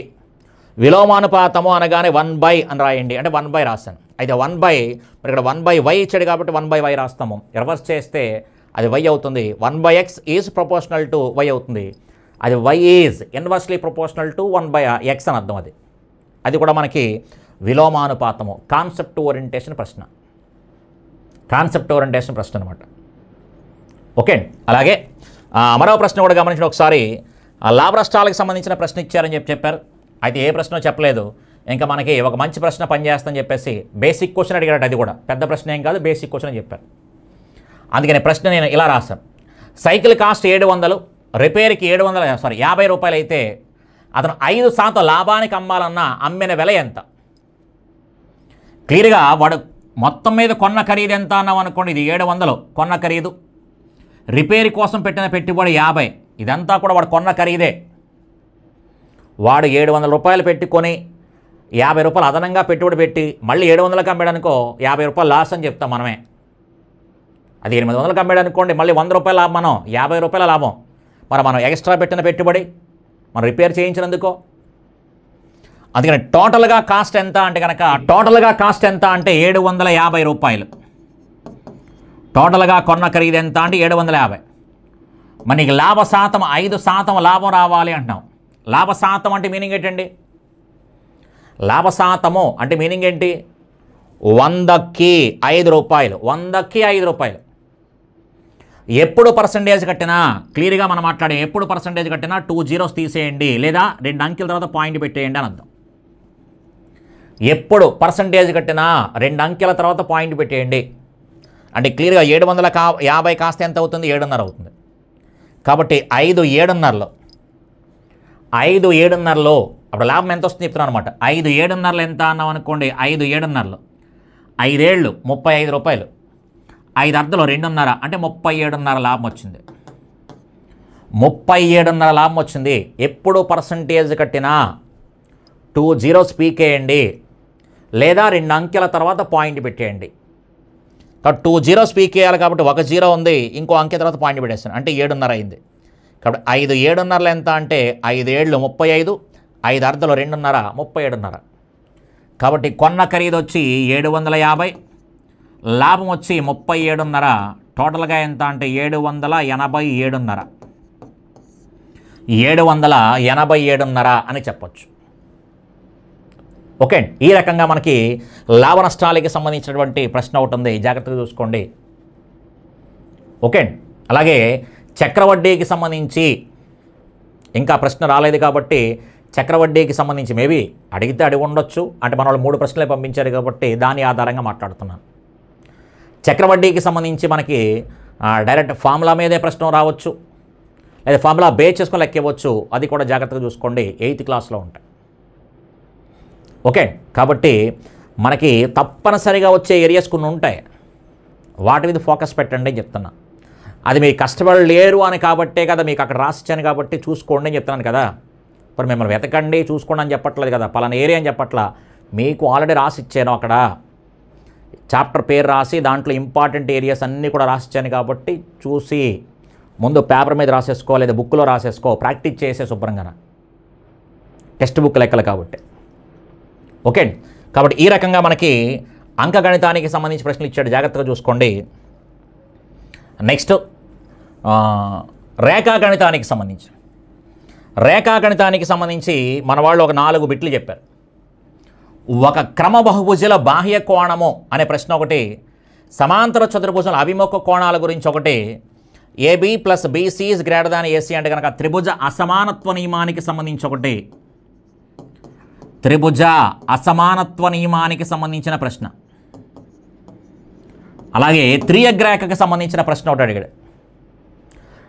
విలోమానుపాతము అనగానే 1/, అని రాయండి అంటే 1/, రాస్తాను. అయితే 1/, మరి ఇక్కడ 1/y ఇచ్చాడు కాబట్టి 1/y రాస్తాము. రివర్స్ చేస్తే అది y అవుతుంది. 1/x is proportional to y అవుతుంది. అది y is inversely proportional to 1/x అని అర్థం. అది కూడా మనకి విలోమానుపాతము, కాన్సెప్ట్ ఓరియంటేషన్ ప్రశ్న, కాన్సెప్ట్ ఓరియంటేషన్ ప్రశ్న అనమాట. ఓకే, అలాగే మరో ప్రశ్న కూడా గమనించిన ఒకసారి. లాభ నష్టాలకు సంబంధించిన ప్రశ్న ఇచ్చారని చెప్పారు. అయితే ఏ ప్రశ్న చెప్పలేదు. ఇంకా మనకి ఒక మంచి ప్రశ్న పనిచేస్తుందని చెప్పేసి బేసిక్ క్వశ్చన్ అడిగాడు. అది కూడా పెద్ద ప్రశ్న ఏం కాదు, బేసిక్ క్వశ్చన్ అని చెప్పారు. అందుకని ప్రశ్న నేను ఇలా రాశాను. సైకిల్ కాస్ట్ 700, రిపేర్కి 50 రూపాయలు అయితే అతను 5% లాభానికి అమ్మాలన్నా అమ్మిన వెల ఎంత? క్లియర్గా వాడు మొత్తం మీద కొన్న ఖరీదు ఎంత అన్నాం అనుకోండి. ఇది 700 కొన్న ఖరీదు, రిపేర్ కోసం పెట్టిన పెట్టుబడి 50. ఇదంతా కూడా వాడు కొన్న ఖరీదే. వాడు 700 రూపాయలు పెట్టుకొని 50 రూపాయలు అదనంగా పెట్టుబడి పెట్టి మళ్ళీ 700కి అమ్మాడనుకో 50 రూపాయలు లాస్ అని చెప్తాం మనమే. అది 800కి అమ్మాడనుకోండి మళ్ళీ 100 రూపాయల లాభం, మనం 50 రూపాయల లాభం. మరి మనం ఎక్స్ట్రా పెట్టిన పెట్టుబడి మనం రిపేర్ చేయించినందుకో. అందుకని టోటల్గా కాస్ట్ ఎంత అంటే కనుక, టోటల్గా కాస్ట్ ఎంత అంటే 750 రూపాయలు. టోటల్గా కొన్న ఖరీదు ఎంత అంటే 750. మరి నీకు లాభ శాతం 5% లాభం రావాలి అంటున్నాం. లాభ శాతం అంటే మీనింగ్ ఏంటండి? లాభ శాతము అంటే మీనింగ్ ఏంటి? 100కి 5 రూపాయలు, 100కి 5 రూపాయలు. ఎప్పుడు పర్సంటేజ్ కట్టినా క్లియర్గా మనం మాట్లాడే, ఎప్పుడు పర్సంటేజ్ కట్టినా 2 zeros తీసేయండి, లేదా 2 అంకెల తర్వాత పాయింట్ పెట్టేయండి అని అర్థం. ఎప్పుడు పర్సంటేజ్ కట్టినా 2 అంకెల తర్వాత పాయింట్ పెట్టేయండి అంటే క్లియర్గా 750 కాస్త ఎంత అవుతుంది? 7.5 అవుతుంది. కాబట్టి 5/7.5లో అప్పుడు లాభం ఎంత వస్తుంది చెప్తున్నాను అనమాట. 5/7.5 ఎంత అన్నాం అనుకోండి. 5/7.5 5 ఏళ్ళు 35 రూపాయలు, 5 అర్ధలు 2.5 అంటే 37.5 లాభం వచ్చింది. 37.5 లాభం వచ్చింది. ఎప్పుడు పర్సంటేజ్ కట్టినా 2 zeros పీకేయండి, లేదా 2 అంకెల తర్వాత పాయింట్ పెట్టేయండి. కాబట్టి 2 zeros పీకేయాలి కాబట్టి 1 0 ఉంది, ఇంకో అంకె తర్వాత పాయింట్ పెట్టేస్తాను అంటే 7.5 అయింది. కాబట్టి 5/7.5 ఎంత అంటే 5 ఏళ్ళు 35, 5 అర్ధలు 2.5 37.5. కాబట్టి కొన్న ఖరీదు వచ్చి 750, లాభం వచ్చి 37.5. టోటల్గా ఎంత అంటే 787.5, 787.5 అని చెప్పచ్చు. ఓకే, ఈ రకంగా మనకి లాభ నష్టాలకి సంబంధించినటువంటి ప్రశ్న ఒకటి ఉంది, జాగ్రత్తగా చూసుకోండి. ఓకే, అలాగే చక్రవడ్డీకి సంబంధించి ఇంకా ప్రశ్న రాలేదు కాబట్టి చక్రవడ్డీకి సంబంధించి మేబీ అడిగితే అడిగి ఉండొచ్చు. అంటే మన వాళ్ళు 3 ప్రశ్నలే పంపించారు కాబట్టి దాని ఆధారంగా మాట్లాడుతున్నాను. చక్రవడ్డీకి సంబంధించి మనకి డైరెక్ట్ ఫార్ములా మీదే ప్రశ్న రావచ్చు, లేదా ఫార్ములా బేస్ చేసుకొని లెక్క ఇవ్వచ్చు. అది కూడా జాగ్రత్తగా చూసుకోండి, 8th క్లాస్లో ఉంటాయి. ఓకే, కాబట్టి మనకి తప్పనిసరిగా వచ్చే ఏరియాస్ కొన్ని ఉంటాయి, వాటి మీద ఫోకస్ పెట్టండి అని చెప్తున్నా. అది మీరు కష్టపడలేరు అని కాబట్టే కదా మీకు అక్కడ రాసిచ్చాను కాబట్టి చూసుకోండి అని చెప్తున్నాను కదా. మరి మిమ్మల్ని వెతకండి చూసుకోండి అని చెప్పట్లేదు కదా, పలానా ఏరియా అని చెప్పట్లా. మీకు ఆల్రెడీ రాసిచ్చాను, అక్కడ చాప్టర్ పేరు రాసి దాంట్లో ఇంపార్టెంట్ ఏరియాస్ అన్నీ కూడా రాసిచ్చాను కాబట్టి చూసి ముందు పేపర్ మీద రాసేసుకో, లేదా బుక్లో రాసేసుకో, ప్రాక్టీస్ చేసే శుభ్రంగా, టెక్స్ట్ బుక్ లెక్కలు కాబట్టి. ఓకే, కాబట్టి ఈ రకంగా మనకి అంకగణితానికి సంబంధించి ప్రశ్నలు ఇచ్చాడు, జాగ్రత్తగా చూసుకోండి. నెక్స్ట్ రేఖాగణితానికి సంబంధించి మన వాళ్ళు ఒక 4 బిట్లు చెప్పారు. ఒక క్రమ బహుభుజుల బాహ్య కోణము అనే ప్రశ్న ఒకటి, సమాంతర చతుర్భుజాల అభిముఖ కోణాల గురించి ఒకటి, AB + BC is greater than AC అంటే కనుక త్రిభుజ అసమానత్వ నియమానికి సంబంధించి ఒకటి, త్రిభుజ అసమానత్వ నియమానికి సంబంధించిన ప్రశ్న. అలాగే త్రియగ్రేఖకి సంబంధించిన ప్రశ్న ఒకటి అడిగాడు.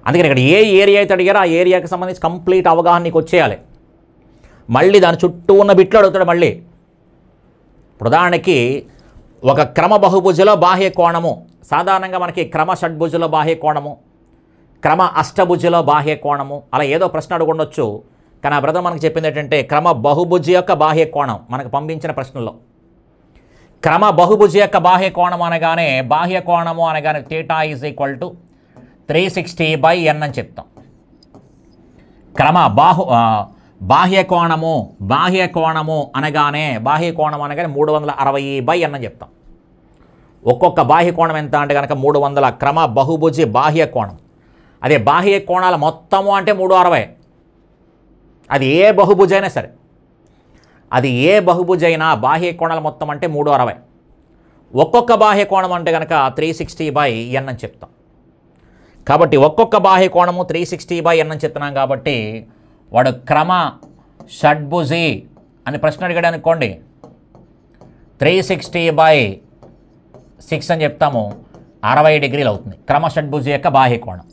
అందుకని ఇక్కడ ఏ ఏరియా అయితే అడిగారో ఆ ఏరియాకి సంబంధించి కంప్లీట్ అవగాహన నీకు వచ్చేయాలి. మళ్ళీ దాని చుట్టూ ఉన్న బిట్లు అడుగుతాడు మళ్ళీ. ఉదాహరణకి ఒక క్రమ బహుభుజలో బాహ్య కోణము, సాధారణంగా మనకి క్రమ షడ్భుజలో బాహ్య కోణము, క్రమ అష్టభుజలో బాహ్య కోణము, అలా ఏదో ప్రశ్న అడుగుండొచ్చు. కానీ ఆ బ్రదర్ మనకు చెప్పింది ఏంటంటే క్రమ బహుభుజి యొక్క బాహ్య కోణం మనకు పంపించిన ప్రశ్నలో. క్రమ బహుభుజి యొక్క బాహ్య కోణం అనగానే బాహ్య కోణము అనగానే θ = 360/n అని చెప్తాం. క్రమ బాహ్య కోణము అనగానే 360/n అని చెప్తాం. ఒక్కొక్క బాహ్య కోణం ఎంత అంటే కనుక 300. క్రమ బహుభుజి బాహ్య కోణం. అదే బాహ్య కోణాల మొత్తము అంటే 360. అది ఏ బహుభుజైనా సరే, అది ఏ బహుభుజైనా బాహ్య కోణాల మొత్తం అంటే 360. ఒక్కొక్క బాహ్య కోణం అంటే కనుక 360/n అని చెప్తాం. కాబట్టి ఒక్కొక్క బాహ్య కోణము 360/n అని చెప్తున్నాం. కాబట్టి వాడు క్రమ షడ్భుజి అని ప్రశ్న అడిగాడు అనుకోండి, 360/6 అని చెప్తాము, 60 డిగ్రీలు అవుతుంది క్రమ షడ్భుజి యొక్క బాహ్య కోణం.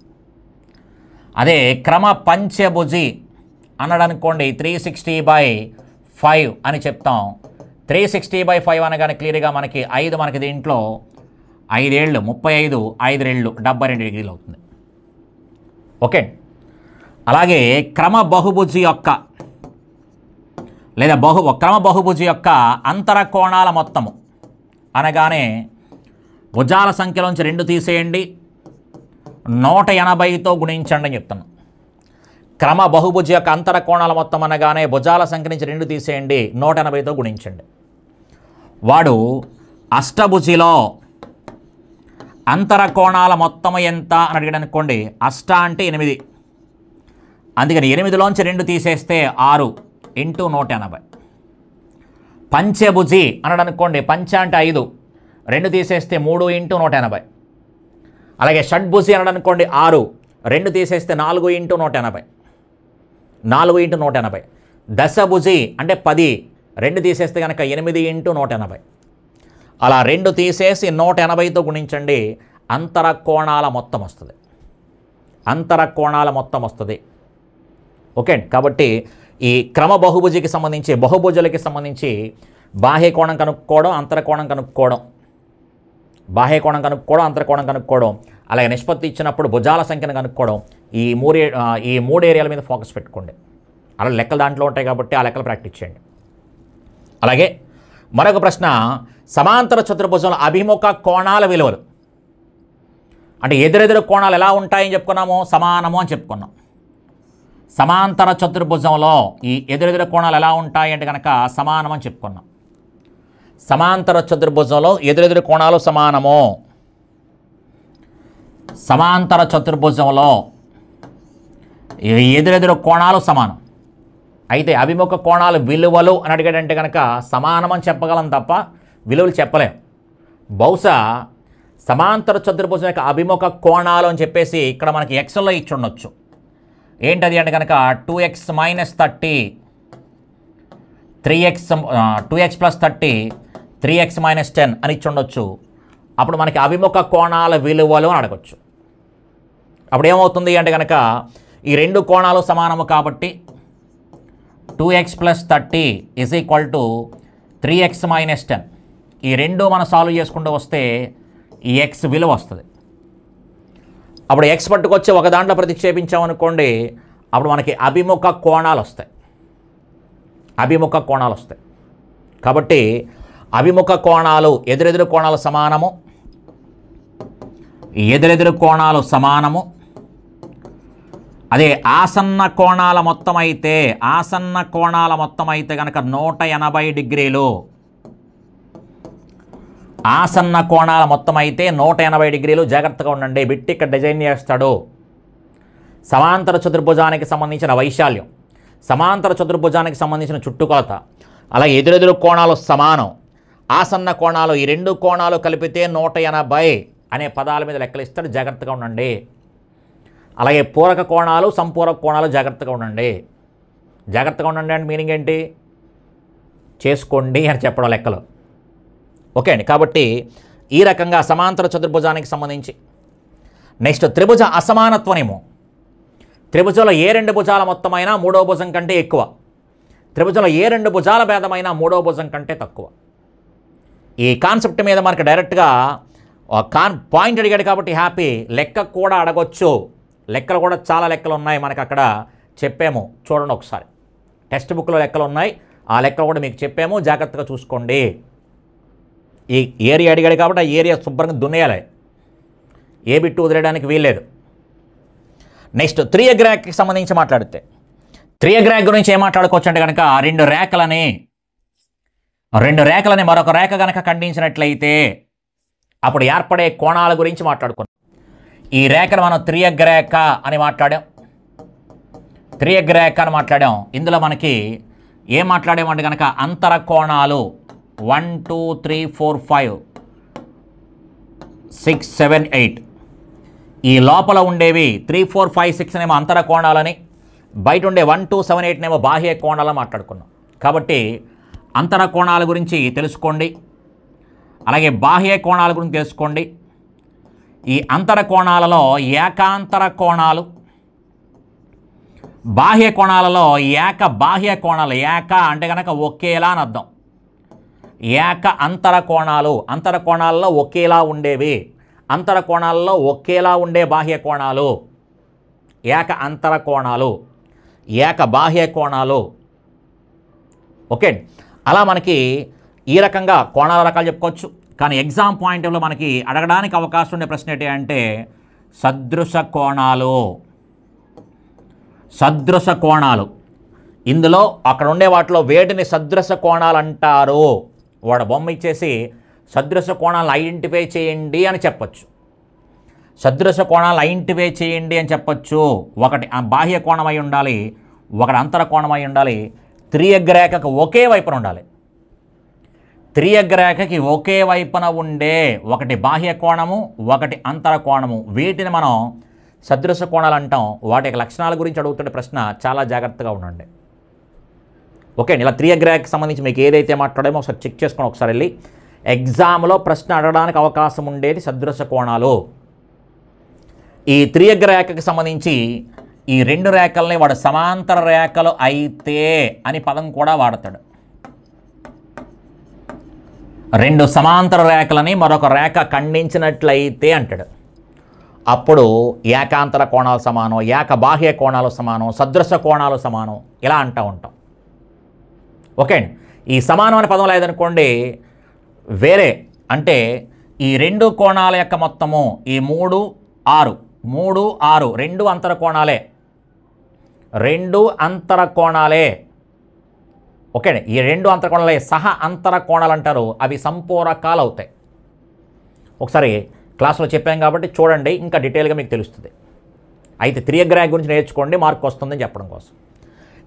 అదే క్రమ పంచభుజి అన్నాడు అనుకోండి, 360/5 అని చెప్తాం. 360/5 అనగానే క్లియర్గా మనకి 5 మనకి దీంట్లో 5 ఏళ్ళు 35, 5 రెళ్ళు 72 డిగ్రీలు అవుతుంది. ఓకే. అలాగే క్రమ బహుభుజి యొక్క లేదా క్రమ బహుభుజి యొక్క అంతర కోణాల మొత్తము అనగానే భుజాల సంఖ్యలోంచి 2 తీసేయండి, 180తో గుణించండి అని చెప్తున్నాం. క్రమ బహుభుజి యొక్క అంతర కోణాల మొత్తం అనగానే భుజాల సంఖ్య నుంచి 2 తీసేయండి, 180తో గుణించండి. వాడు అష్టభుజిలో అంతర కోణాల మొత్తం ఎంత అని అడిగాడు అనుకోండి, అష్ట అంటే 8, అందుకని 8లోంచి 2 తీసేస్తే 6 × 180. పంచభుజి అన్నాడు అనుకోండి, పంచ అంటే 5, 2 తీసేస్తే 3 × 180. అలాగే షడ్భుజి అన్నాడు అనుకోండి 6, 2 తీసేస్తే 4 × 180, 4 × 180. దశభుజి అంటే 10, 2 తీసేస్తే కనుక 8 × 180. అలా 2 తీసేసి 180తో గుణించండి, అంతర కోణాల మొత్తం వస్తుంది. అంతర కోణాల మొత్తం వస్తుంది. ఓకే. కాబట్టి ఈ క్రమ బహుభుజికి సంబంధించి బహుభుజులకి సంబంధించి బాహ్య కోణం కనుక్కోవడం, అంతర కోణం కనుక్కోవడం, బాహ్య కోణం కనుక్కోవడం, అంతర కోణం కనుక్కోవడం, అలాగే నిష్పత్తి ఇచ్చినప్పుడు భుజాల సంఖ్యను కనుక్కోవడం, ఈ మూడు ఏరియాల మీద ఫోకస్ పెట్టుకోండి. అలా లెక్కలు దాంట్లో ఉంటాయి కాబట్టి ఆ లెక్కలు ప్రాక్టీస్ చేయండి. అలాగే మరొక ప్రశ్న, సమాంతర చతుర్భుజంలో అభిముఖ కోణాల విలువలు అంటే ఎదురెదురు కోణాలు ఎలా ఉంటాయని చెప్పుకున్నాము, సమానము అని చెప్పుకున్నాం. సమాంతర చతుర్భుజంలో ఈ ఎదురెదురు కోణాలు ఎలా ఉంటాయి అంటే కనుక సమానం అని చెప్పుకున్నాం. సమాంతర చతుర్భుజంలో ఎదురెదురు కోణాలు సమానము. సమాంతర చతుర్భుజంలో ఎదురెదురు కోణాలు సమానం. అయితే అభిముఖ కోణాలు విలువలు అని అడిగాడంటే కనుక సమానం అని చెప్పగలం తప్ప విలువలు చెప్పలేం. బహుశా సమాంతర చతుర్భుజం యొక్క అభిముఖ కోణాలు అని చెప్పేసి ఇక్కడ మనకి ఎక్స్లో ఇచ్చి ఉండొచ్చు. ఏంటది అంటే కనుక 2x - 30, 2x + 30, 3x - 10 అని ఇచ్చి ఉండొచ్చు. అప్పుడు మనకి అభిముఖ కోణాల విలువలు అని అడగచ్చు. అప్పుడు ఏమవుతుంది అంటే కనుక ఈ 2 కోణాలు సమానము కాబట్టి 2x + 30 = 3x - 10. ఈ 2 మనం సాల్వ్ చేసుకుంటూ వస్తే ఈ x విలువ వస్తుంది. అప్పుడు x పట్టుకొచ్చి ఒక దాంట్లో ప్రతిక్షేపించామనుకోండి, అప్పుడు మనకి అభిముఖ కోణాలు వస్తాయి. అభిముఖ కోణాలు వస్తాయి. కాబట్టి అభిముఖ కోణాలు ఎదురెదురు కోణాలు సమానము, ఎదురెదురు కోణాలు సమానము. అదే ఆసన్న కోణాల మొత్తం అయితే కనుక 180 డిగ్రీలు. ఆసన్న కోణాల మొత్తం అయితే 180 డిగ్రీలు. జాగ్రత్తగా ఉండండి, బిట్టి ఇక్కడ డిజైన్ చేస్తాడు. సమాంతర చతుర్భుజానికి సంబంధించిన వైశాల్యం, సమాంతర చతుర్భుజానికి సంబంధించిన చుట్టుకొలత, అలాగే ఎదురెదురు కోణాలు సమానం, ఆసన్న కోణాలు, ఈ 2 కోణాలు కలిపితే 180 అనే పదాల మీద లెక్కలు ఇస్తాడు. జాగ్రత్తగా ఉండండి. అలాగే పూరక కోణాలు, సంపూరక కోణాలు, జాగ్రత్తగా ఉండండి. జాగ్రత్తగా ఉండండి అంటే మీనింగ్ ఏంటి? చేసుకోండి అని చెప్పడం లెక్కలు. ఓకే అండి. కాబట్టి ఈ రకంగా సమాంతర చతుర్భుజానికి సంబంధించి. నెక్స్ట్ త్రిభుజ అసమానత్వ నియమం. త్రిభుజంలో ఏ రెండు భుజాల మొత్తమైనా మూడవ భుజం కంటే ఎక్కువ, త్రిభుజంలో ఏ రెండు భుజాల భేదమైనా మూడవ భుజం కంటే తక్కువ. ఈ కాన్సెప్ట్ మీద మనకు డైరెక్ట్గా పాయింట్ అడిగాడు కాబట్టి హ్యాపీ. లెక్క కూడా అడగొచ్చు, లెక్కలు కూడా చాలా లెక్కలు ఉన్నాయి మనకు అక్కడ చెప్పాము, చూడండి ఒకసారి. టెక్స్ట్ బుక్లో లెక్కలు ఉన్నాయి, ఆ లెక్కలు కూడా మీకు చెప్పాము, జాగ్రత్తగా చూసుకోండి. ఈ ఏరియా అడిగాడు కాబట్టి ఆ ఏరియా శుభ్రంగా దున్నేయాలి, ఏ బిట్టు వదిలేయడానికి వీల్లేదు. నెక్స్ట్ త్రియగ్రాక్కి సంబంధించి మాట్లాడితే త్రియగ్రాక్ గురించి ఏం మాట్లాడుకోవచ్చు అంటే కనుక రెండు రేఖలని మరొక రేఖ కనుక ఖండించినట్లయితే అప్పుడు ఏర్పడే కోణాల గురించి మాట్లాడుకున్నాం. ఈ రేఖను మనం త్రియగ్రేఖ అని మాట్లాడాం. ఇందులో మనకి ఏం మాట్లాడామంటే కనుక అంతర కోణాలు 1 2 3 4 5 6 7 8. ఈ లోపల ఉండేవి 3 4 5 6 అనేమో అంతర కోణాలని, బయట ఉండే 1 2 7 8 నేమో బాహ్య కోణాలని మాట్లాడుకున్నాం. కాబట్టి అంతర కోణాల గురించి తెలుసుకోండి, అలాగే బాహ్య కోణాల గురించి తెలుసుకోండి. ఈ అంతర కోణాలలో ఏకాంతర కోణాలు, బాహ్య కోణాలలో బాహ్య కోణాలు. ఏక అంటే కనుక ఒకేలా అని అర్థం. అంతర కోణాలు, అంతర కోణాలలో ఒకేలా ఉండేవి, అంతర కోణాలలో ఒకేలా ఉండే బాహ్య కోణాలు అంతర కోణాలు, బాహ్య కోణాలు. ఓకే, అలా మనకి ఈ రకంగా కోణాల రకాలు చెప్పుకోవచ్చు. కానీ ఎగ్జామ్ పాయింట్లో మనకి అడగడానికి అవకాశం ఉండే ప్రశ్న ఏంటి అంటే సదృశ కోణాలు. ఇందులో అక్కడ ఉండే వాటిలో వేటిని సదృశ కోణాలు అంటారు. వాడు బొమ్మ ఇచ్చేసి సదృశ కోణాలను ఐడెంటిఫై చేయండి అని చెప్పచ్చు. సదృశ కోణాలు ఐడెంటిఫై చేయండి అని చెప్పచ్చు. ఒకటి బాహ్య కోణమై ఉండాలి, ఒకటి అంతర కోణమై ఉండాలి. త్రియగ్రేఖకు ఒకే వైపున ఉండాలి. త్రియగ్రేఖకి ఒకే వైపున ఉండే ఒకటి బాహ్య కోణము, ఒకటి అంతర కోణము, వీటిని మనం సదృశ కోణాలు అంటాం. వాటి యొక్క లక్షణాల గురించి అడుగుతున్న ప్రశ్న చాలా జాగ్రత్తగా ఉండండి. ఓకే, ఇలా త్రియగ్రేఖకి సంబంధించి మీకు ఏదైతే మాట్లాడామో ఒకసారి చెక్ చేసుకోండి. ఒకసారి వెళ్ళి ఎగ్జామ్లో ప్రశ్న అడగడానికి అవకాశం ఉండేది సదృశ కోణాలు. ఈ త్రియగ్రేఖకి సంబంధించి ఈ రెండు రేఖల్ని వాడు సమాంతర రేఖలు అయితే అని పదం కూడా వాడతాడు. రెండు సమాంతర రేఖలని మరొక రేఖ ఖండించినట్లయితే అంటాడు. అప్పుడు ఏకాంతర కోణాలు సమానం, బాహ్య కోణాలు సమానం, సదృశ కోణాలు సమానం, ఇలా అంటూ ఉంటాం. ఓకే, ఈ సమానం అనే పదం లేదనుకోండి, వేరే అంటే ఈ రెండు కోణాల యొక్క మొత్తము ఈ 3 6 రెండు అంతర కోణాలే. ఓకే, ఈ రెండు అంతర కోణాలే సహ అంతర కోణాలు అంటారు. అవి సంపూరకాలు అవుతాయి. ఒకసారి క్లాస్లో చెప్పాం కాబట్టి చూడండి, ఇంకా డీటెయిల్గా మీకు తెలుస్తుంది. అయితే త్రియగ్రాక్ గురించి నేర్చుకోండి, మార్క్ వస్తుందని చెప్పడం కోసం.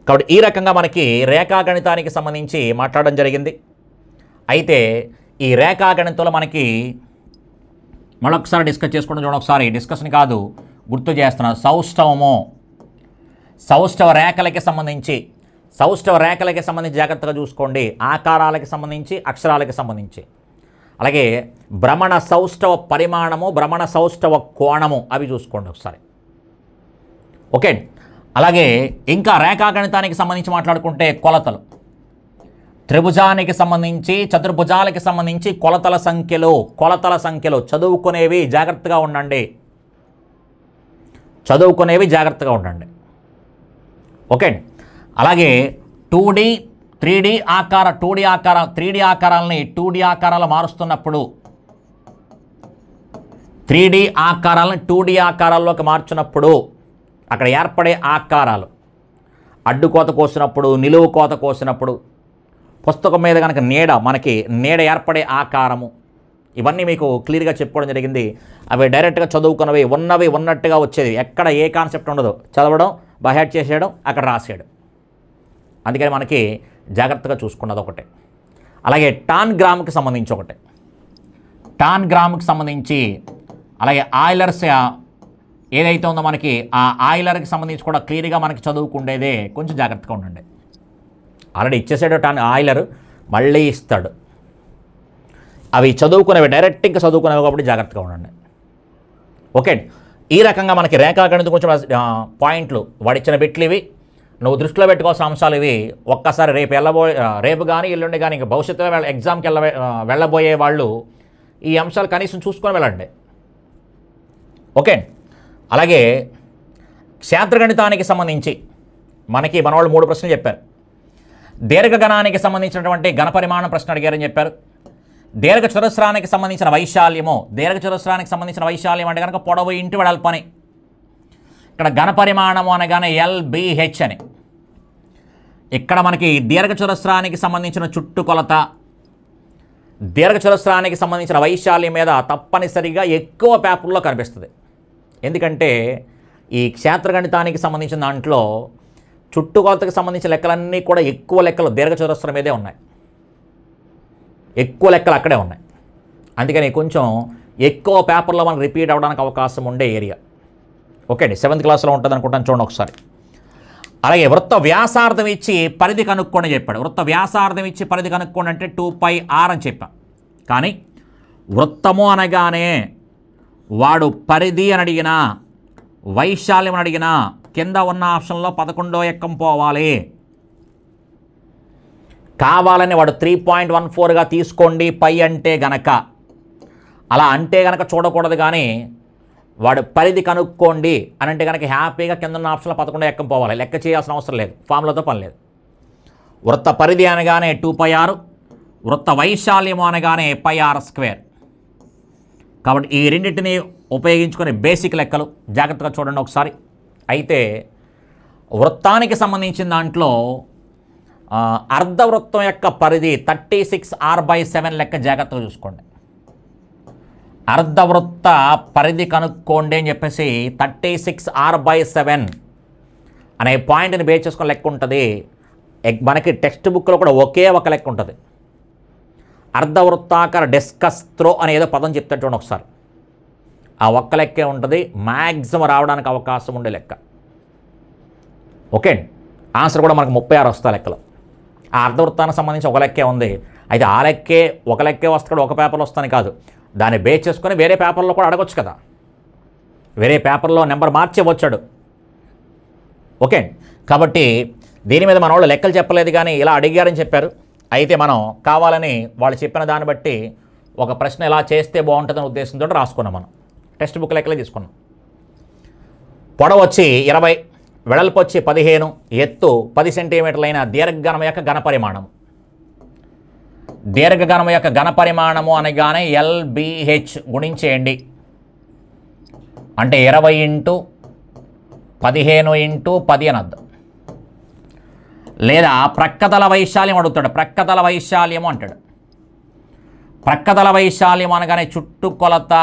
కాబట్టి ఈ రకంగా మనకి రేఖాగణితానికి సంబంధించి మాట్లాడడం జరిగింది. అయితే ఈ రేఖాగణితంలో మనకి మరొకసారి డిస్కస్ చేసుకోవడం చూడండి. ఒకసారి డిస్కషన్ కాదు, గుర్తు చేస్తున్నాను. సౌష్ఠవ రేఖలకి సంబంధించి జాగ్రత్తగా చూసుకోండి. ఆకారాలకి సంబంధించి, అక్షరాలకి సంబంధించి, అలాగే భ్రమణ సౌష్ఠవ పరిమాణము, భ్రమణ సౌష్ఠవ కోణము, అవి చూసుకోండి ఒకసారి. ఓకే, అలాగే ఇంకా రేఖాగణితానికి సంబంధించి మాట్లాడుకుంటే కొలతలు, త్రిభుజానికి సంబంధించి, చతుర్భుజాలకి సంబంధించి కొలతల సంఖ్యలు చదువుకునేవి జాగ్రత్తగా ఉండండి. ఓకే, అలాగే 2D 3D ఆకారాలని 2D ఆకారాలు మారుస్తున్నప్పుడు, 3D ఆకారాలను 2D ఆకారాల్లోకి మార్చినప్పుడు అక్కడ ఏర్పడే ఆకారాలు, అడ్డుకోత కోసినప్పుడు, నిలువు కోత కోసినప్పుడు, పుస్తకం మీద కనుక నీడ ఏర్పడే ఆకారము, ఇవన్నీ మీకు క్లియర్గా చెప్పుకోవడం జరిగింది. అవి డైరెక్ట్గా చదువుకున్నవి, ఉన్నవి ఉన్నట్టుగా వచ్చేది. ఎక్కడ ఏ కాన్సెప్ట్ ఉండదు, చదవడం, బైహార్ట్ చేసేయడం, అక్కడ రాసేయడం. అందుకని మనకి జాగ్రత్తగా చూసుకున్నది ఒకటే. అలాగే టాన్ గ్రామ్కి సంబంధించి, అలాగే ఆయిలర్స్ ఏదైతే ఉందో మనకి ఆ ఆయిలర్కి సంబంధించి కూడా క్లియర్గా మనకి చదువుకుండేదే. కొంచెం జాగ్రత్తగా ఉండండి. ఆల్రెడీ ఇచ్చేసాడు ఆయిలర్, మళ్ళీ ఇస్తాడు. అవి చదువుకునేవి డైరెక్ట్గా చదువుకునేవి కాబట్టి జాగ్రత్తగా ఉండండి. ఓకే, ఈ రకంగా మనకి రేఖాగణితం కొంచెం పాయింట్లు వాడిచ్చిన బిట్లు ఇవి, నువ్వు దృష్టిలో పెట్టుకోవాల్సిన అంశాలు ఇవి. ఒక్కసారి రేపు కానీ ఎల్లుండి కానీ ఇంకా భవిష్యత్తులో ఎగ్జామ్కి వెళ్ళబోయే వాళ్ళు ఈ అంశాలు కనీసం చూసుకొని వెళ్ళండి. ఓకే, అలాగే క్షేత్రగణితానికి సంబంధించి మనకి మనవాళ్ళు 3 ప్రశ్నలు చెప్పారు. దీర్ఘగణానికి సంబంధించినటువంటి ఘనపరిమాణం ప్రశ్న అడిగారని చెప్పారు. దీర్ఘచతురస్రానికి సంబంధించిన వైశాల్యము, దీర్ఘచతురస్రానికి సంబంధించిన వైశాల్యం అంటే కనుక పొడవు ఇంటి వెడల్పని. ఇక్కడ ఘనపరిమాణము అనగానే LBH అని. ఇక్కడ మనకి దీర్ఘచతురస్రానికి సంబంధించిన చుట్టుకొలత, దీర్ఘచతురస్రానికి సంబంధించిన వైశాల్యం మీద తప్పనిసరిగా ఎక్కువ పేపర్లో కనిపిస్తుంది. ఎందుకంటే ఈ క్షేత్రగణితానికి సంబంధించిన దాంట్లో చుట్టుకొలతకు సంబంధించిన లెక్కలన్నీ కూడా ఎక్కువ లెక్కలు దీర్ఘచతురస్రం మీదే ఉన్నాయి, ఎక్కువ లెక్కలు అక్కడే ఉన్నాయి. అందుకని కొంచెం ఎక్కువ పేపర్లో మనకు రిపీట్ అవ్వడానికి అవకాశం ఉండే ఏరియా. ఓకే అండి, 7th క్లాస్లో ఉంటుంది అనుకుంటాను, చూడండి ఒకసారి. అలాగే వృత్త వ్యాసార్థం ఇచ్చి పరిధి కనుక్కోండి చెప్పాడు. వృత్త వ్యాసార్థం ఇచ్చి పరిధి కనుక్కోండి అంటే 2πr అని చెప్పాం. కానీ వృత్తము అనగానే వాడు పరిధి అని అడిగినా వైశాల్యం అని అడిగినా కింద ఉన్న ఆప్షన్లో 11వ ఎక్కం పోవాలి. కావాలని వాడు 3.14గా తీసుకోండి పై అంటే గనక, అలా అంటే గనక చూడకూడదు. కానీ వాడు పరిధి కనుక్కోండి అని అంటే కనుక హ్యాపీగా కింద ఉన్న ఆప్షన్లో 11వ ఎక్కం పోవాలి, లెక్క చేయాల్సిన అవసరం లేదు, ఫార్ములాతో పని లేదు. వృత్త పరిధి అనగానే 2πr, వృత్త వైశాల్యము అనగానే πr². కాబట్టి ఈ రెండింటిని ఉపయోగించుకునే బేసిక్ లెక్కలు జాగ్రత్తగా చూడండి ఒకసారి. అయితే వృత్తానికి సంబంధించిన దాంట్లో అర్ధవృత్తం యొక్క పరిధి 36r/7 లెక్క జాగ్రత్తగా చూసుకోండి. అర్ధవృత్త పరిధి కనుక్కోండి అని చెప్పేసి 36r/7 అనే పాయింట్ని బేస్ చేసుకొని లెక్క ఉంటుంది. మనకి టెక్స్ట్ బుక్లో కూడా ఒకే ఒక లెక్క ఉంటుంది. అర్ధవృత్తాకార డిస్కస్ త్రో అనేదో పదం చెప్తాడు చూడండి ఒకసారి. ఆ ఒక్క లెక్కే ఉంటుంది, మ్యాక్సిమం రావడానికి అవకాశం ఉండే లెక్క. ఓకే, ఆన్సర్ కూడా మనకు 36 వస్తా లెక్కలో. ఆ అర్ధవృత్తానికి సంబంధించి ఒక లెక్కే ఉంది. అయితే ఆ లెక్కే ఒక లెక్కే వస్తాడు, ఒక పేపర్లో వస్తాను కాదు, దాన్ని బేస్ చేసుకొని వేరే పేపర్లో కూడా అడగొచ్చు కదా, వేరే పేపర్లో నెంబర్ మార్చి వచ్చాడు. ఓకే, కాబట్టి దీని మీద మన వాళ్ళు లెక్కలు చెప్పలేదు కానీ ఇలా అడిగారని చెప్పారు. అయితే మనం కావాలని వాళ్ళు చెప్పిన దాన్ని బట్టి ఒక ప్రశ్న ఇలా చేస్తే బాగుంటుందనే ఉద్దేశంతో రాసుకున్నాం. మనం టెక్స్ట్ బుక్ లెక్కలే తీసుకున్నాం. పొడవు వచ్చి 20, వెడల్పు వచ్చి 15, ఎత్తు 10 సెంటీమీటర్లైన దీర్ఘగణం యొక్క ఘనపరిమాణం. దీర్ఘగణం యొక్క ఘనపరిమాణము అనగానే LBH గుణించేయండి. అంటే 20 × 15 × 10 అని అర్థం. లేదా ప్రక్కతల వైశాల్యం అడుగుతాడు, ప్రక్కతల వైశాల్యము అంటాడు. ప్రక్కతల వైశాల్యం అనగానే చుట్టుకొలత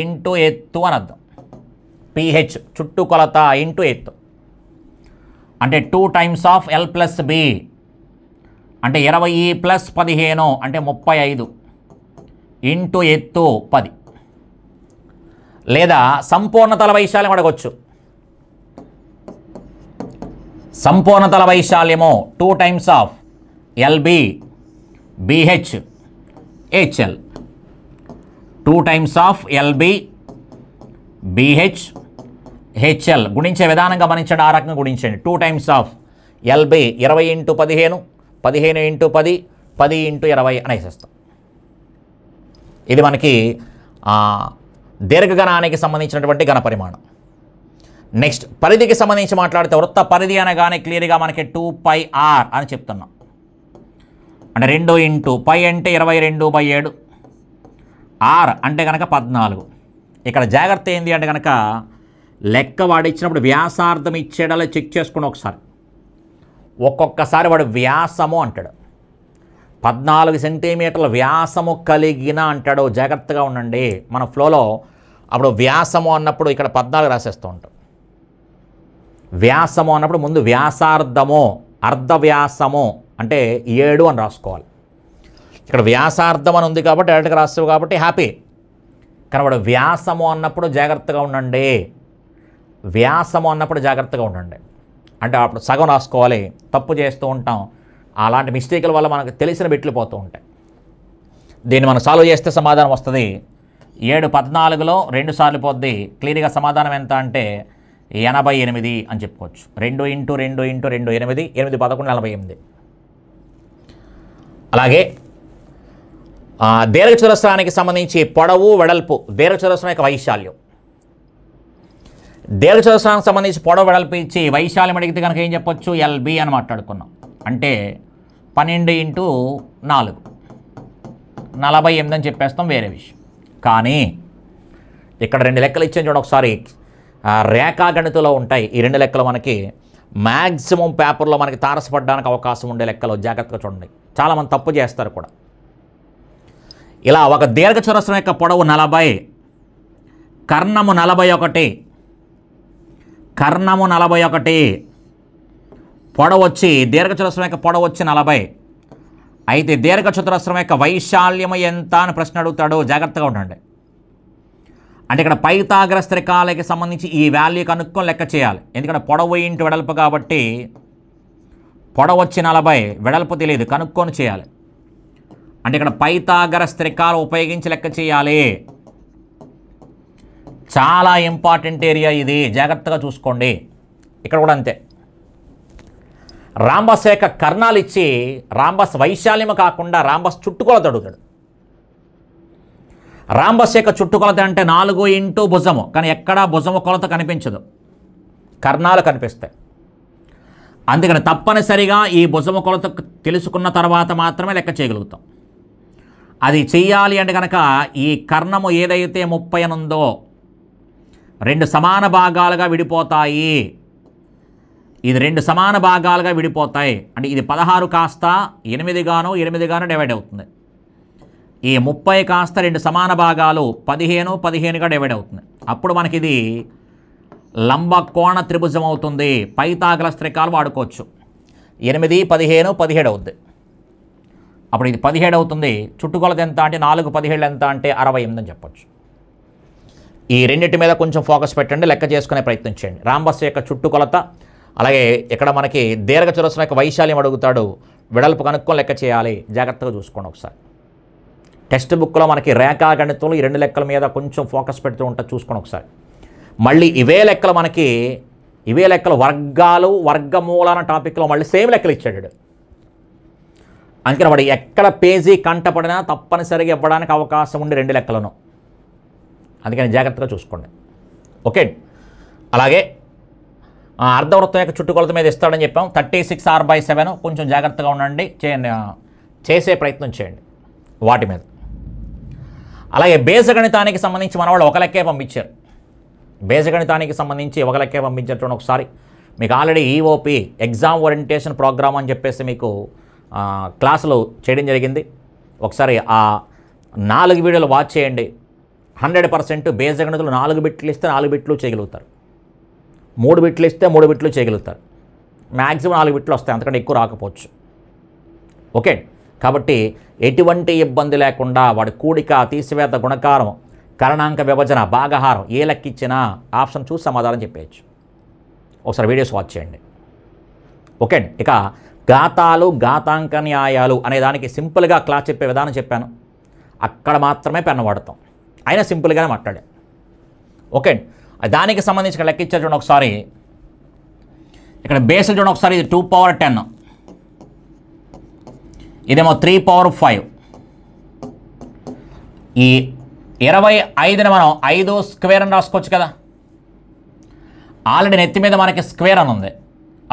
ఇంటూ ఎత్తు అని అర్థం. PH చుట్టుకొలత ఇంటూ ఎత్తు అంటే 2 times of L + B అంటే 20 + 15 అంటే 35 ఇంటూ ఎత్తు 10. లేదా సంపూర్ణతల వైశాల్యం అడగొచ్చు. సంపూర్ణతల వైశాల్యము 2 times of LB BH HL. 2 times of LB BH HL గుణించే విధానం గమనించండి. ఆ రకంగా గుణించండి. 2 times of LB 20 × 15, 15 × 10, 10 × 20 అనేసేస్తాం. ఇది మనకి దీర్ఘగణానికి సంబంధించినటువంటి ఘనపరిమాణం. నెక్స్ట్ పరిధికి సంబంధించి మాట్లాడితే వృత్త పరిధి అనగానే క్లియర్గా మనకి 2πr అని చెప్తున్నాం. అంటే 2 × π అంటే 22/7, r అంటే కనుక 14. ఇక్కడ జాగ్రత్త ఏంది అంటే కనుక లెక్క వాడు ఇచ్చినప్పుడు వ్యాసార్థం ఇచ్చేడలా చెక్ చేసుకుని ఒకసారి. ఒక్కొక్కసారి వాడు వ్యాసము అంటాడు, 14 సెంటీమీటర్ల వ్యాసము కలిగిన అంటాడు. జాగ్రత్తగా ఉండండి. మన ఫ్లోలో అప్పుడు వ్యాసము అన్నప్పుడు ఇక్కడ 14 రాసేస్తూ ఉంటాం. వ్యాసము అన్నప్పుడు ముందు వ్యాసార్థము, అర్ధవ్యాసము అంటే 7 అని రాసుకోవాలి. ఇక్కడ వ్యాసార్థం అని ఉంది కాబట్టి డైరెక్ట్గా రాస్తావు కాబట్టి హ్యాపీ. కానీ వాడు వ్యాసము అన్నప్పుడు జాగ్రత్తగా ఉండండి. వ్యాసము అన్నప్పుడు జాగ్రత్తగా ఉండండి. అంటే అప్పుడు సగం రాసుకోవాలి. తప్పు చేస్తూ ఉంటాం. అలాంటి మిస్టేకుల వల్ల మనకు తెలిసిన బిట్లు పోతూ ఉంటాయి. దీన్ని మనం సాల్వ్ చేస్తే సమాధానం వస్తుంది 7 14లో 2 సార్లు పోద్ది. క్లియర్గా సమాధానం ఎంత అంటే 88 అని చెప్పుకోవచ్చు. 2 × 2 × 2 8, 8 11 48. అలాగే దీర్ఘచతురస్రానికి సంబంధించి పొడవు వెడల్పు, దీర్ఘచతురస్రం యొక్క వైశాల్యం. దీర్ఘచతురస్రానికి సంబంధించి పొడవు వెడల్పు ఇచ్చి వైశాల్యం అడిగితే కనుక ఏం చెప్పొచ్చు? LB అని మాట్లాడుకున్నాం. అంటే 12 × 4 48 అని చెప్పేస్తాం, వేరే విషయం. కానీ ఇక్కడ 2 లెక్కలు ఇచ్చాను చూడండి ఒకసారి. రేఖాగణితంలో ఉంటాయి ఈ 2 లెక్కలు. మనకి మ్యాక్సిమం పేపర్లో మనకి తారసపడడానికి అవకాశం ఉండే లెక్కలు. జాగ్రత్తగా చూడండి, చాలామంది తప్పు చేస్తారు కూడా. ఇలా ఒక దీర్ఘచతురస్రం యొక్క పొడవు 40, కర్ణము 41, కర్ణము 41, పొడవు వచ్చి దీర్ఘచతురస్రం యొక్క పొడవు వచ్చి 40. అయితే దీర్ఘచతురస్రం యొక్క వైశాల్యము ఎంత అని ప్రశ్న అడుగుతాడు. జాగ్రత్తగా ఉండండి. అంటే ఇక్కడ పైథాగరస్ త్రికాలకి సంబంధించి ఈ వాల్యూ కనుక్కొని లెక్క చేయాలి. ఎందుకంటే పొడవు ఇంటూ వెడల్పు కాబట్టి పొడవు వచ్చి 40, వెడల్పు తెలియదు, కనుక్కొని చేయాలి. అంటే ఇక్కడ పైథాగరస్ త్రికాలు ఉపయోగించి లెక్క చేయాలి. చాలా ఇంపార్టెంట్ ఏరియా ఇది, జాగ్రత్తగా చూసుకోండి. ఇక్కడ కూడా అంతే. రాంబస్ యొక్క కర్ణాలు ఇచ్చి రాంబస్ వైశాల్యము కాకుండా రాంబస్ చుట్టుకొలత అడుగుతాడు. రాంబస్ యొక్క చుట్టుకొలత అంటే 4 ఇంటూ భుజము, కానీ ఎక్కడా భుజము కొలత కనిపించదు, కర్ణాలు కనిపిస్తాయి. అందుకని తప్పనిసరిగా ఈ భుజము కొలత తెలుసుకున్న తర్వాత మాత్రమే లెక్క చేయగలుగుతాం. అది చెయ్యాలి అంటే కనుక ఈ కర్ణము ఏదైతే 30 అని ఉందో 2 సమాన భాగాలుగా విడిపోతాయి. ఇది 2 సమాన భాగాలుగా విడిపోతాయి. అంటే ఇది 16 కాస్త 8 గాను డివైడ్ అవుతుంది. ఈ 30 కాస్త 2 సమాన భాగాలు 15గా డివైడ్ అవుతుంది. అప్పుడు మనకి ఇది లంబ కోణ త్రిభుజం అవుతుంది. పైథాగరస్ త్రికాలు వాడుకోవచ్చు. 8, 15, 17 అవుతుంది. అప్పుడు ఇది 17 అవుతుంది. చుట్టుకొలత ఎంత అంటే 4 17 ఎంత అంటే 68 అని చెప్పొచ్చు. ఈ రెండింటి మీద కొంచెం ఫోకస్ పెట్టండి, లెక్క చేసుకునే ప్రయత్నం చేయండి. రాంబస్ యొక్క చుట్టుకొలత, అలాగే ఇక్కడ మనకి దీర్ఘచతురస్రం యొక్క వైశాల్యం అడుగుతాడు, వెడల్పు కనుక్కొని లెక్క చేయాలి. జాగ్రత్తగా చూసుకోండి ఒకసారి. టెక్స్ట్ బుక్లో మనకి రేఖాగణితంలో ఈ 2 లెక్కల మీద కొంచెం ఫోకస్ పెడుతూ ఉంటుంది, చూసుకోండి ఒకసారి. మళ్ళీ ఇవే లెక్కలు వర్గాలు, వర్గమూలాల టాపిక్లో మళ్ళీ సేమ్ లెక్కలు ఇచ్చాడు. అందుకని వాడు ఎక్కడ పేజీ కంటపడినా తప్పనిసరిగా ఇవ్వడానికి అవకాశం ఉండి 2 లెక్కలను. అందుకని జాగ్రత్తగా చూసుకోండి. ఓకే. అలాగే అర్ధవృత్తం యొక్క చుట్టుకొలత మీద ఇస్తాడని చెప్పాం. 36r/7. కొంచెం జాగ్రత్తగా ఉండండి, చేసే ప్రయత్నం చేయండి వాటి మీద. అలాగే బీజగణితానికి సంబంధించి మన వాళ్ళు ఒక లెక్కే పంపించారు. బీజగణితానికి సంబంధించి ఒక లెక్కే పంపించారు. ఒకసారి మీకు already EOP exam orientation programme అని చెప్పేసి మీకు క్లాసులు చేయడం జరిగింది. ఒకసారి ఆ 4 వీడియోలు వాచ్ చేయండి. 100% బీజగణితులు 4 బిట్లు ఇస్తే 4 బిట్లు చేయగలుగుతారు, 3 బిట్లు ఇస్తే 3 బిట్లు చేయగలుగుతారు. మ్యాక్సిమం 4 బిట్లు వస్తాయి, అంతకంటే ఎక్కువ రాకపోవచ్చు. ఓకే. కాబట్టి ఎటువంటి ఇబ్బంది లేకుండా వాడి కూడిక, తీసివేత, గుణకారం, కరణాంక విభజన, భాగహారం ఏ లెక్కిచ్చినా ఆప్షన్ చూసి సమాధానం చెప్పేయచ్చు. ఒకసారి వీడియోస్ వాచ్ చేయండి. ఓకే అండి. ఇక ఘాతాలు, ఘాతాంక న్యాయాలు అనే దానికి సింపుల్గా క్లాస్ చెప్పే విధానం చెప్పాను. అక్కడ మాత్రమే పెన్ను వాడతాం, అయినా సింపుల్గానే మాట్లాడాం. ఓకే అండి. దానికి సంబంధించి ఇక్కడ లెక్కించారు చూడండి ఒకసారి. ఇక్కడ బేస్లు చూడండి ఒకసారి. ఇది 2/10, ఇదేమో 3/5. ఈ 25ని మనం 5 స్క్వేర్ అని రాసుకోవచ్చు కదా. ఆల్రెడీ నెత్తి మీద మనకి స్క్వేర్ అని ఉంది,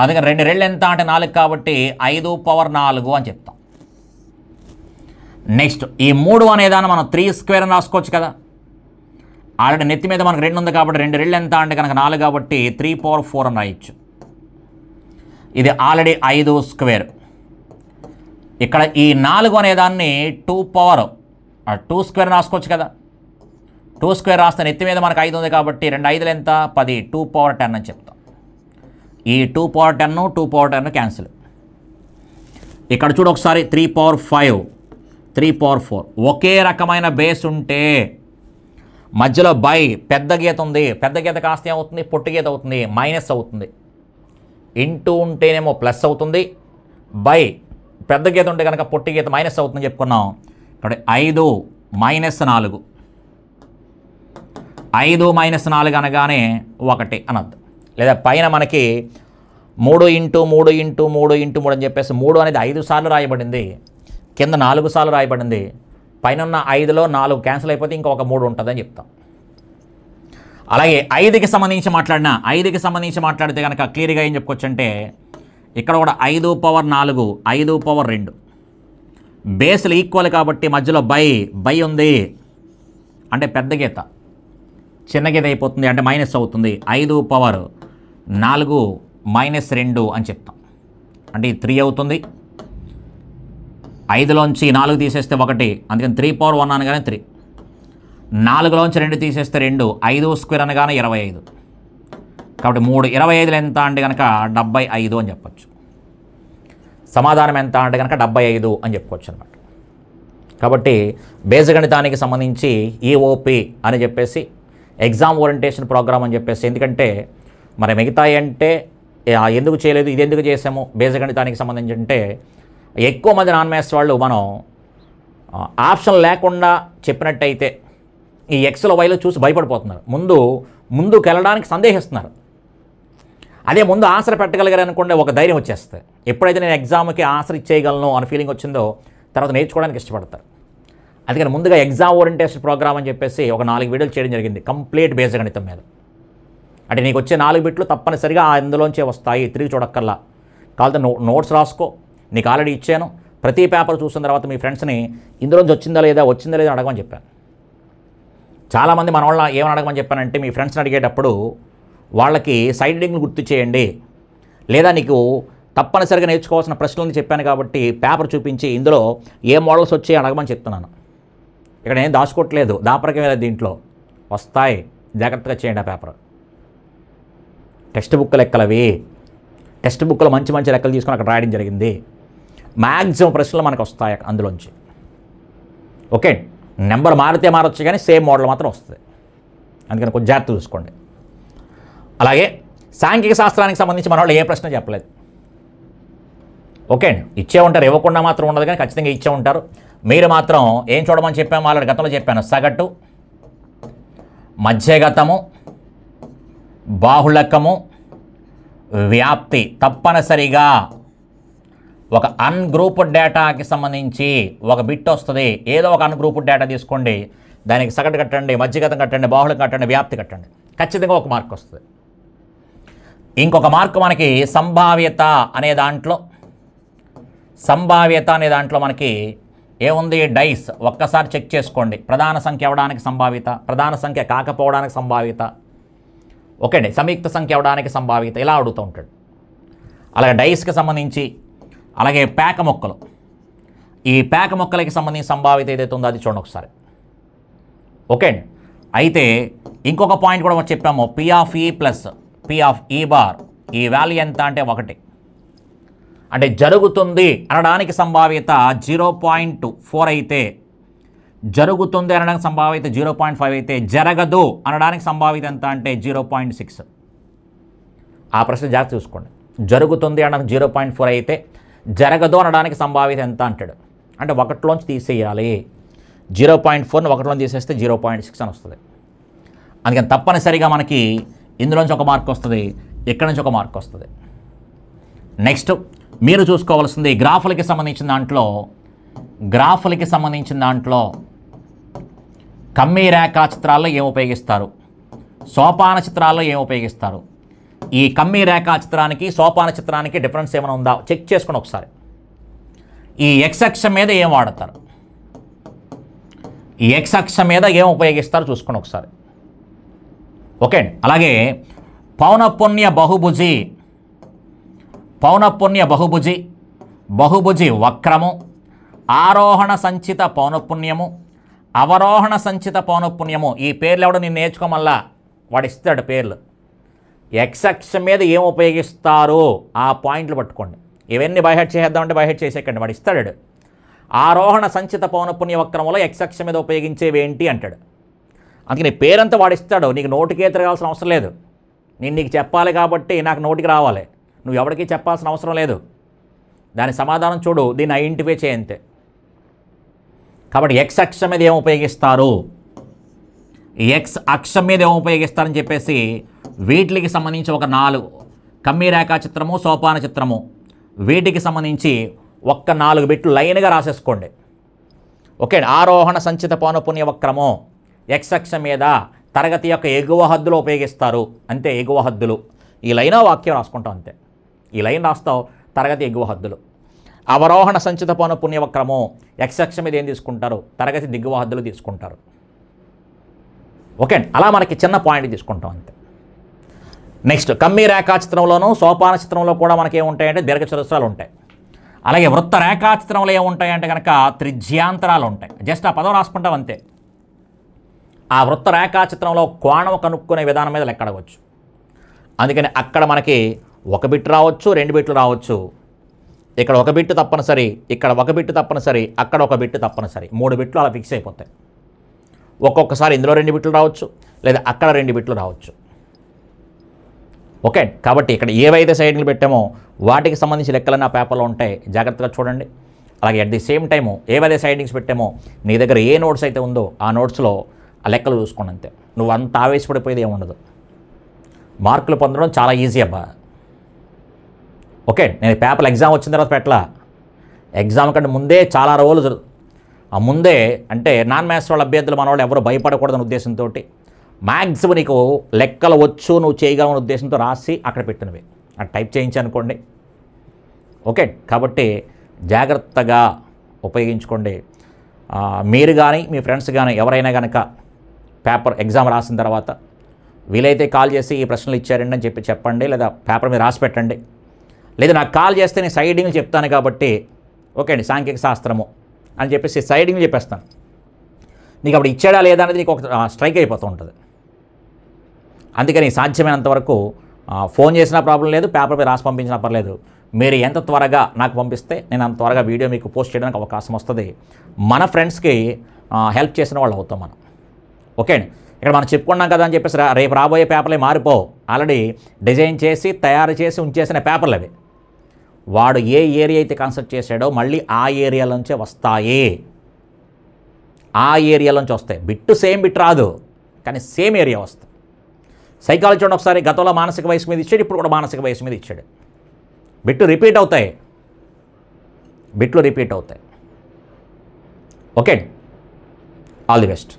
అందుకని 2 రెళ్ళు ఎంత అంటే 4 కాబట్టి 5/4 అని చెప్తాం. నెక్స్ట్ ఈ 3 అనేదాన్ని మనం 3 స్క్వేర్ అని రాసుకోవచ్చు కదా. ఆల్రెడీ నెత్తి మీద మనకు 2 ఉంది కాబట్టి 2 రెళ్ళు ఎంత అంటే కనుక 4 కాబట్టి 3/4 అని రాయొచ్చు. ఇది ఆల్రెడీ 5 స్క్వేర్. ఇక్కడ ఈ 4 అనేదాన్ని 2 స్క్వేర్ రాసుకోవచ్చు కదా. 2 స్క్వేర్ రాస్తే నెత్తి మీద మనకు 5 ఉంది కాబట్టి 2 5లు ఎంత 10, 2/10 అని చెప్తాం. ఈ 2/10 క్యాన్సిల్. ఇక్కడ చూడు ఒకసారి 3/5, 3/4. ఒకే రకమైన బేస్ ఉంటే మధ్యలో బై పెద్ద గీత ఉంది, పెద్ద గీత కాస్త ఏమవుతుంది, పొట్టి గీత అవుతుంది, మైనస్ అవుతుంది. ఇంటూ ఉంటేనేమో ప్లస్ అవుతుంది, బై పెద్ద గీత ఉంటే కనుక పొట్టి గీత మైనస్ అవుతుందని చెప్పుకున్నాం. కాబట్టి 5 మైనస్ 4, 5 మైనస్ 4 అనగానే 1 అనద్దు. లేదా పైన మనకి 3 ఇంటూ 3 ఇంటూ 3 ఇంటూ 3 అని చెప్పేసి 3 అనేది 5 సార్లు రాయబడింది, కింద 4 సార్లు రాయబడింది. పైన ఉన్న 5లో 4 క్యాన్సిల్ అయిపోతే ఇంకొక 3 ఉంటుందని చెప్తాం. అలాగే 5కి సంబంధించి మాట్లాడితే కనుక క్లియర్గా ఏం చెప్పుకోవచ్చు అంటే ఇక్కడ కూడా 5 పవర్ 4, 5 పవర్ 2 బేస్లు ఈక్వల్ కాబట్టి మధ్యలో బై ఉంది అంటే పెద్ద గీత, చిన్న గీత అయిపోతుంది అంటే మైనస్ అవుతుంది. 5 పవర్ 4 మైనస్ 2 అని చెప్తాం అంటే 3 అవుతుంది. 5లోంచి 4 తీసేస్తే 1, అందుకని 3 పవర్ 1 అనగానే 3. 4లోంచి 2 తీసేస్తే 2, 5 స్క్వేర్ అనగానే 25. కాబట్టి 3 25 ఎంత అంటే కనుక 75 అని చెప్పచ్చు. సమాధానం ఎంత అంటే కనుక 75 అని చెప్పుకోవచ్చు అనమాట. కాబట్టి బీజగణితానికి సంబంధించి ఈఓపి అని చెప్పేసి ఎగ్జామ్ ఓరియంటేషన్ ప్రోగ్రామ్ అని చెప్పేసి, ఎందుకంటే మరి మిగతాయి అంటే ఎందుకు చేయలేదు, ఇది ఎందుకు చేసాము బీజగణితానికి సంబంధించి అంటే ఎక్కువ మంది నాన్ మ్యాథ్స్ వాళ్ళు మనం ఆప్షన్ లేకుండా చెప్పినట్టయితే ఈ ఎక్స్లో వైలో చూసి భయపడిపోతున్నారు, ముందుకు వెళ్ళడానికి సందేహిస్తున్నారు. అదే ముందు ఆన్సర్ పెట్టగలిగారు అనుకోండి ఒక ధైర్యం వచ్చేస్తుంది. ఎప్పుడైతే నేను ఎగ్జామ్కి ఆన్సర్ ఇచ్చేయగలను అనే ఫీలింగ్ వచ్చిందో తర్వాత నేర్చుకోవడానికి ఇష్టపడతారు. అందుకని ముందుగా ఎగ్జామ్ ఓరియంటేషన్ ప్రోగ్రామ్ అని చెప్పేసి ఒక 4 వీడియోలు చేయడం జరిగింది కంప్లీట్ బీజగణితం మీద. అంటే నీకు వచ్చే 4 బిట్లు తప్పనిసరిగా అందులోంచే వస్తాయి, తిరిగి చూడక్కర్లా. కావాలంటే నోట్స్ రాసుకో, నీకు ఆల్రెడీ ఇచ్చాను. ప్రతి పేపర్ చూసిన తర్వాత మీ ఫ్రెండ్స్ని ఇందులోంచి వచ్చిందా లేదా అడగమని చెప్పాను. చాలామంది మన వాళ్ళ ఏమని అడగమని చెప్పానంటే మీ ఫ్రెండ్స్ని అడిగేటప్పుడు వాళ్ళకి సైడ్ హెడ్డింగ్లు గుర్తు చేయండి, లేదా నీకు తప్పనిసరిగా నేర్చుకోవాల్సిన ప్రశ్నలను చెప్పాను కాబట్టి పేపర్ చూపించి ఇందులో ఏ మోడల్స్ వచ్చాయి అడగమని చెప్తున్నాను. ఇక్కడ ఏం దాచుకోవట్లేదు, దాపరకం లేదు, దీంట్లో వస్తాయి, జాగ్రత్తగా చేయండి. ఆ పేపర్ టెక్స్ట్ బుక్ లెక్కలవి, టెక్స్ట్ బుక్లో మంచి మంచి లెక్కలు తీసుకొని అక్కడ రాయడం జరిగింది. మ్యాక్సిమం ప్రశ్నలు మనకు వస్తాయి అందులోంచి. ఓకే, నెంబర్ మారితే మారచ్చు కానీ సేమ్ మోడల్ మాత్రం వస్తుంది, అందుకని కొంచెం జాగ్రత్త చూసుకోండి. అలాగే సాంఘిక శాస్త్రానికి సంబంధించి మన వాళ్ళు ఏ ప్రశ్న చెప్పలేదు. ఓకే అండి, ఇచ్చే ఉంటారు, ఇవ్వకుండా మాత్రం ఉండదు కానీ ఖచ్చితంగా ఇచ్చే ఉంటారు. మీరు మాత్రం ఏం చూడమని చెప్పాము, ఆల్రెడీ గతంలో చెప్పాను. సగటు, మధ్యగతము, బాహుళకము, వ్యాప్తి. తప్పనిసరిగా ఒక అన్గ్రూప్డ్ డేటాకి సంబంధించి ఒక బిట్ వస్తుంది, ఏదో ఒక అన్గ్రూప్డ్ డేటా తీసుకోండి, దానికి సగటు కట్టండి, మధ్యగతం కట్టండి, బాహుళకం కట్టండి, వ్యాప్తి కట్టండి, ఖచ్చితంగా ఒక మార్క్ వస్తుంది. ఇంకొక మార్కు మనకి సంభావ్యత అనే దాంట్లో మనకి ఏముంది, డైస్. ఒక్కసారి చెక్ చేసుకోండి. ప్రధాన సంఖ్య అవ్వడానికి సంభావ్యత, ప్రధాన సంఖ్య కాకపోవడానికి సంభావ్యత, ఓకే అండి, సంయుక్త సంఖ్య అవ్వడానికి సంభావ్యత, ఇలా అడుగుతూ ఉంటాడు. అలాగే డైస్కి సంబంధించి, అలాగే పేక మొక్కలు, ఈ పేక మొక్కలకి సంబంధించి సంభావ్యత ఏదైతే ఉందో అది చూడండి ఒకసారి. ఓకే అండి, అయితే ఇంకొక పాయింట్ కూడా చెప్పాము, పి ఆఫ్ ఈ ప్లస్ పి ఆఫ్ ఈ బార్, ఈ వాల్యూ ఎంత అంటే 1. అంటే జరుగుతుంది అనడానికి సంభావ్యత 0.4 అయితే, జరుగుతుంది అనడానికి సంభావ్యత 0.5 అయితే, జరగదు అనడానికి సంభావ్యత ఎంత అంటే 0.6. ఆ ప్రశ్న జాగ్రత్త చూసుకోండి. జరుగుతుంది అనడానికి 0.4 అయితే, జరగదు అనడానికి సంభావ్యత ఎంత అంటాడు అంటే 1లోంచి తీసేయాలి. 0.4ని 1లోంచి తీసేస్తే 0.6 అని వస్తుంది. అందుకని తప్పనిసరిగా మనకి ఇందులోంచి ఒక మార్క్ వస్తుంది, ఇక్కడ నుంచి ఒక మార్క్ వస్తుంది. నెక్స్ట్ మీరు చూసుకోవాల్సింది గ్రాఫులకి సంబంధించిన దాంట్లో కమ్మీ రేఖా చిత్రాల్లో ఏం ఉపయోగిస్తారు, సోపాన చిత్రాల్లో ఏం ఉపయోగిస్తారు. ఈ కమ్మీ రేఖా చిత్రానికి సోపాన చిత్రానికి డిఫరెన్స్ ఏమైనా ఉందా చెక్ చేసుకుని ఒకసారి. ఈ ఎక్స్ అక్షం మీద ఏం వాడతారు, ఈ ఎక్స్ అక్షం మీద ఏం ఉపయోగిస్తారో చూసుకుని ఒకసారి. ఓకే, అలాగే పౌనఃపున్య బహుభుజి వక్రము, ఆరోహణ సంచిత పౌనఃపున్యము, అవరోహణ సంచిత పౌనఃపున్యము. ఈ పేర్లు ఎవడో నేను నేర్చుకోమల్లా, వాడు ఇస్తాడు పేర్లు. ఎక్స్ అక్షం మీద ఏం ఉపయోగిస్తారు ఆ పాయింట్లు పట్టుకోండి. ఇవన్నీ బైహెడ్ చేద్దామంటే బైహెడ్ చేసేకండి, వాడు ఇస్తాడు. ఆరోహణ సంచిత పౌనఃపున్య వక్రములో ఎక్స్ అక్షం మీద ఉపయోగించేవి ఏంటి అంటాడు. అందుకని పేరంతా వాడిస్తాడు, నీకు నోటికే తిరగాల్సిన అవసరం లేదు. నేను నీకు చెప్పాలి కాబట్టి నాకు నోటికి రావాలి, నువ్వు ఎవరికి చెప్పాల్సిన అవసరం లేదు. దాని సమాధానం చూడు, దీన్ని ఐడెంటిఫై చేయంతే. కాబట్టి ఎక్స్ అక్షం మీద ఏం ఉపయోగిస్తారు, ఎక్స్ అక్షం మీద ఏం ఉపయోగిస్తారని చెప్పేసి వీటికి సంబంధించి ఒక 4 కమ్మీ రేఖా చిత్రము, సోపాన చిత్రము, వీటికి సంబంధించి ఒక్క 4 బిట్లు లైన్గా రాసేసుకోండి. ఓకే, ఆరోహణ సంచిత పౌనఃపున్య వక్రము ఎక్స్ అక్షం మీద తరగతి యొక్క ఎగువ హద్దులో ఉపయోగిస్తారు. అంతే, ఎగువ హద్దులు. ఈ లైన్ వాక్యం రాసుకుంటాం అంతే. ఈ లైన్ రాస్తావు, తరగతి ఎగువ హద్దులు. అవరోహణ సంచిత పౌనఃపున్య వక్రము ఎక్స్ అక్షం మీద ఏం తీసుకుంటారు, తరగతి దిగువ హద్దులు తీసుకుంటారు. ఓకే, అలా మనకి చిన్న పాయింట్ తీసుకుంటాం అంతే. నెక్స్ట్ కమ్మీ రేఖా చిత్రంలోనూ సోపాన చిత్రంలో కూడా మనకి ఏముంటాయంటే దీర్ఘచతురస్రాలు ఉంటాయి. అలాగే వృత్త రేఖా చిత్రంలో ఏముంటాయంటే కనుక త్రిజ్యాంతరాలు ఉంటాయి. జస్ట్ ఆ పదం రాసుకుంటాం అంతే. ఆ వృత్త రేఖా చిత్రంలో కోణం కనుక్కునే విధానం మీద లెక్క అడగవచ్చు. అందుకని అక్కడ మనకి 1 బిట్ రావచ్చు, 2 బిట్లు రావచ్చు. ఇక్కడ 1 బిట్ తప్పనిసరి, ఇక్కడ 1 బిట్ తప్పనిసరి, అక్కడ 1 బిట్ తప్పనిసరి. 3 బిట్లు అలా ఫిక్స్ అయిపోతాయి. ఒక్కొక్కసారి ఇందులో 2 బిట్లు రావచ్చు, లేదా అక్కడ 2 బిట్లు రావచ్చు. ఓకే, కాబట్టి ఇక్కడ ఏవైతే సైడ్లు పెట్టామో వాటికి సంబంధించి లెక్కలన్నీ ఆ పేపర్లో ఉంటాయి, జాగ్రత్తగా చూడండి. అలాగే అట్ ది సేమ్ టైము ఏవైతే సైడింగ్స్ పెట్టామో నీ దగ్గర ఏ నోట్స్ అయితే ఉందో ఆ నోట్స్లో ఆ లెక్కలు చూసుకోండి అంతే. నువ్వు అంత ఆవేశపడిపోయేది ఏముండదు. మార్కులు పొందడం చాలా ఈజీ అబ్బా. ఓకే, నేను పేపర్ ఎగ్జామ్ వచ్చిన తర్వాత పెట్టలా, ఎగ్జామ్ కంటే ముందే చాలా రోజులు ఆ ముందే, అంటే నాన్ మ్యాథ్స్ వాళ్ళ అభ్యర్థులు మన వాళ్ళు ఎవరు భయపడకూడదనే ఉద్దేశంతో మ్యాక్సిమం నీకు లెక్కలు వచ్చు, నువ్వు చేయగలవనే ఉద్దేశంతో రాసి అక్కడ పెట్టినవి అక్కడ టైప్ చేయించి అనుకోండి. ఓకే, కాబట్టి జాగ్రత్తగా ఉపయోగించుకోండి. మీరు కానీ మీ ఫ్రెండ్స్ కానీ ఎవరైనా కనుక పేపర్ ఎగ్జామ్ రాసిన తర్వాత వీలైతే కాల్ చేసి ఈ ప్రశ్నలు ఇచ్చారండి అని చెప్పండి, లేదా పేపర్ మీద రాసి పెట్టండి. లేదా నాకు కాల్ చేస్తే నేను సైడింగ్లు చెప్తాను కాబట్టి ఓకే అండి సాంఘిక శాస్త్రము అని చెప్పేసి సైడింగ్లు చెప్పేస్తాను. నీకు అప్పుడు ఇచ్చాడా లేదా అనేది నీకు ఒక స్ట్రైక్ అయిపోతూ ఉంటుంది. అందుకని సాధ్యమైనంత వరకు ఫోన్ చేసినా ప్రాబ్లం లేదు, పేపర్ మీద రాసి పంపించినా పర్లేదు. మీరు ఎంత త్వరగా నాకు పంపిస్తే నేను అంత త్వరగా వీడియో మీకు పోస్ట్ చేయడానికి అవకాశం వస్తుంది. మన ఫ్రెండ్స్కి హెల్ప్ చేసిన వాళ్ళు అవుతాం మనం. ఓకే అండి, ఇక్కడ మనం చెప్పుకున్నాం కదా అని చెప్పేసి రేపు రాబోయే పేపర్లే మారిపోవు. ఆల్రెడీ డిజైన్ చేసి తయారు చేసి ఉంచేసిన పేపర్లు అవి. వాడు ఏ ఏరియా అయితే కన్స్ట్రక్ట్ చేశాడో మళ్ళీ ఆ ఏరియాలోంచే వస్తాయి, ఆ ఏరియాలోంచి వస్తాయి. బిట్టు సేమ్ బిట్ రాదు, కానీ సేమ్ ఏరియా వస్తుంది. సైకాలజీ చూడండి ఒకసారి, గతంలో మానసిక వయసు మీద ఇచ్చాడు, ఇప్పుడు కూడా మానసిక వయసు మీద ఇచ్చాడు. బిట్లు రిపీట్ అవుతాయి, బిట్లు రిపీట్ అవుతాయి. Okay, all the best.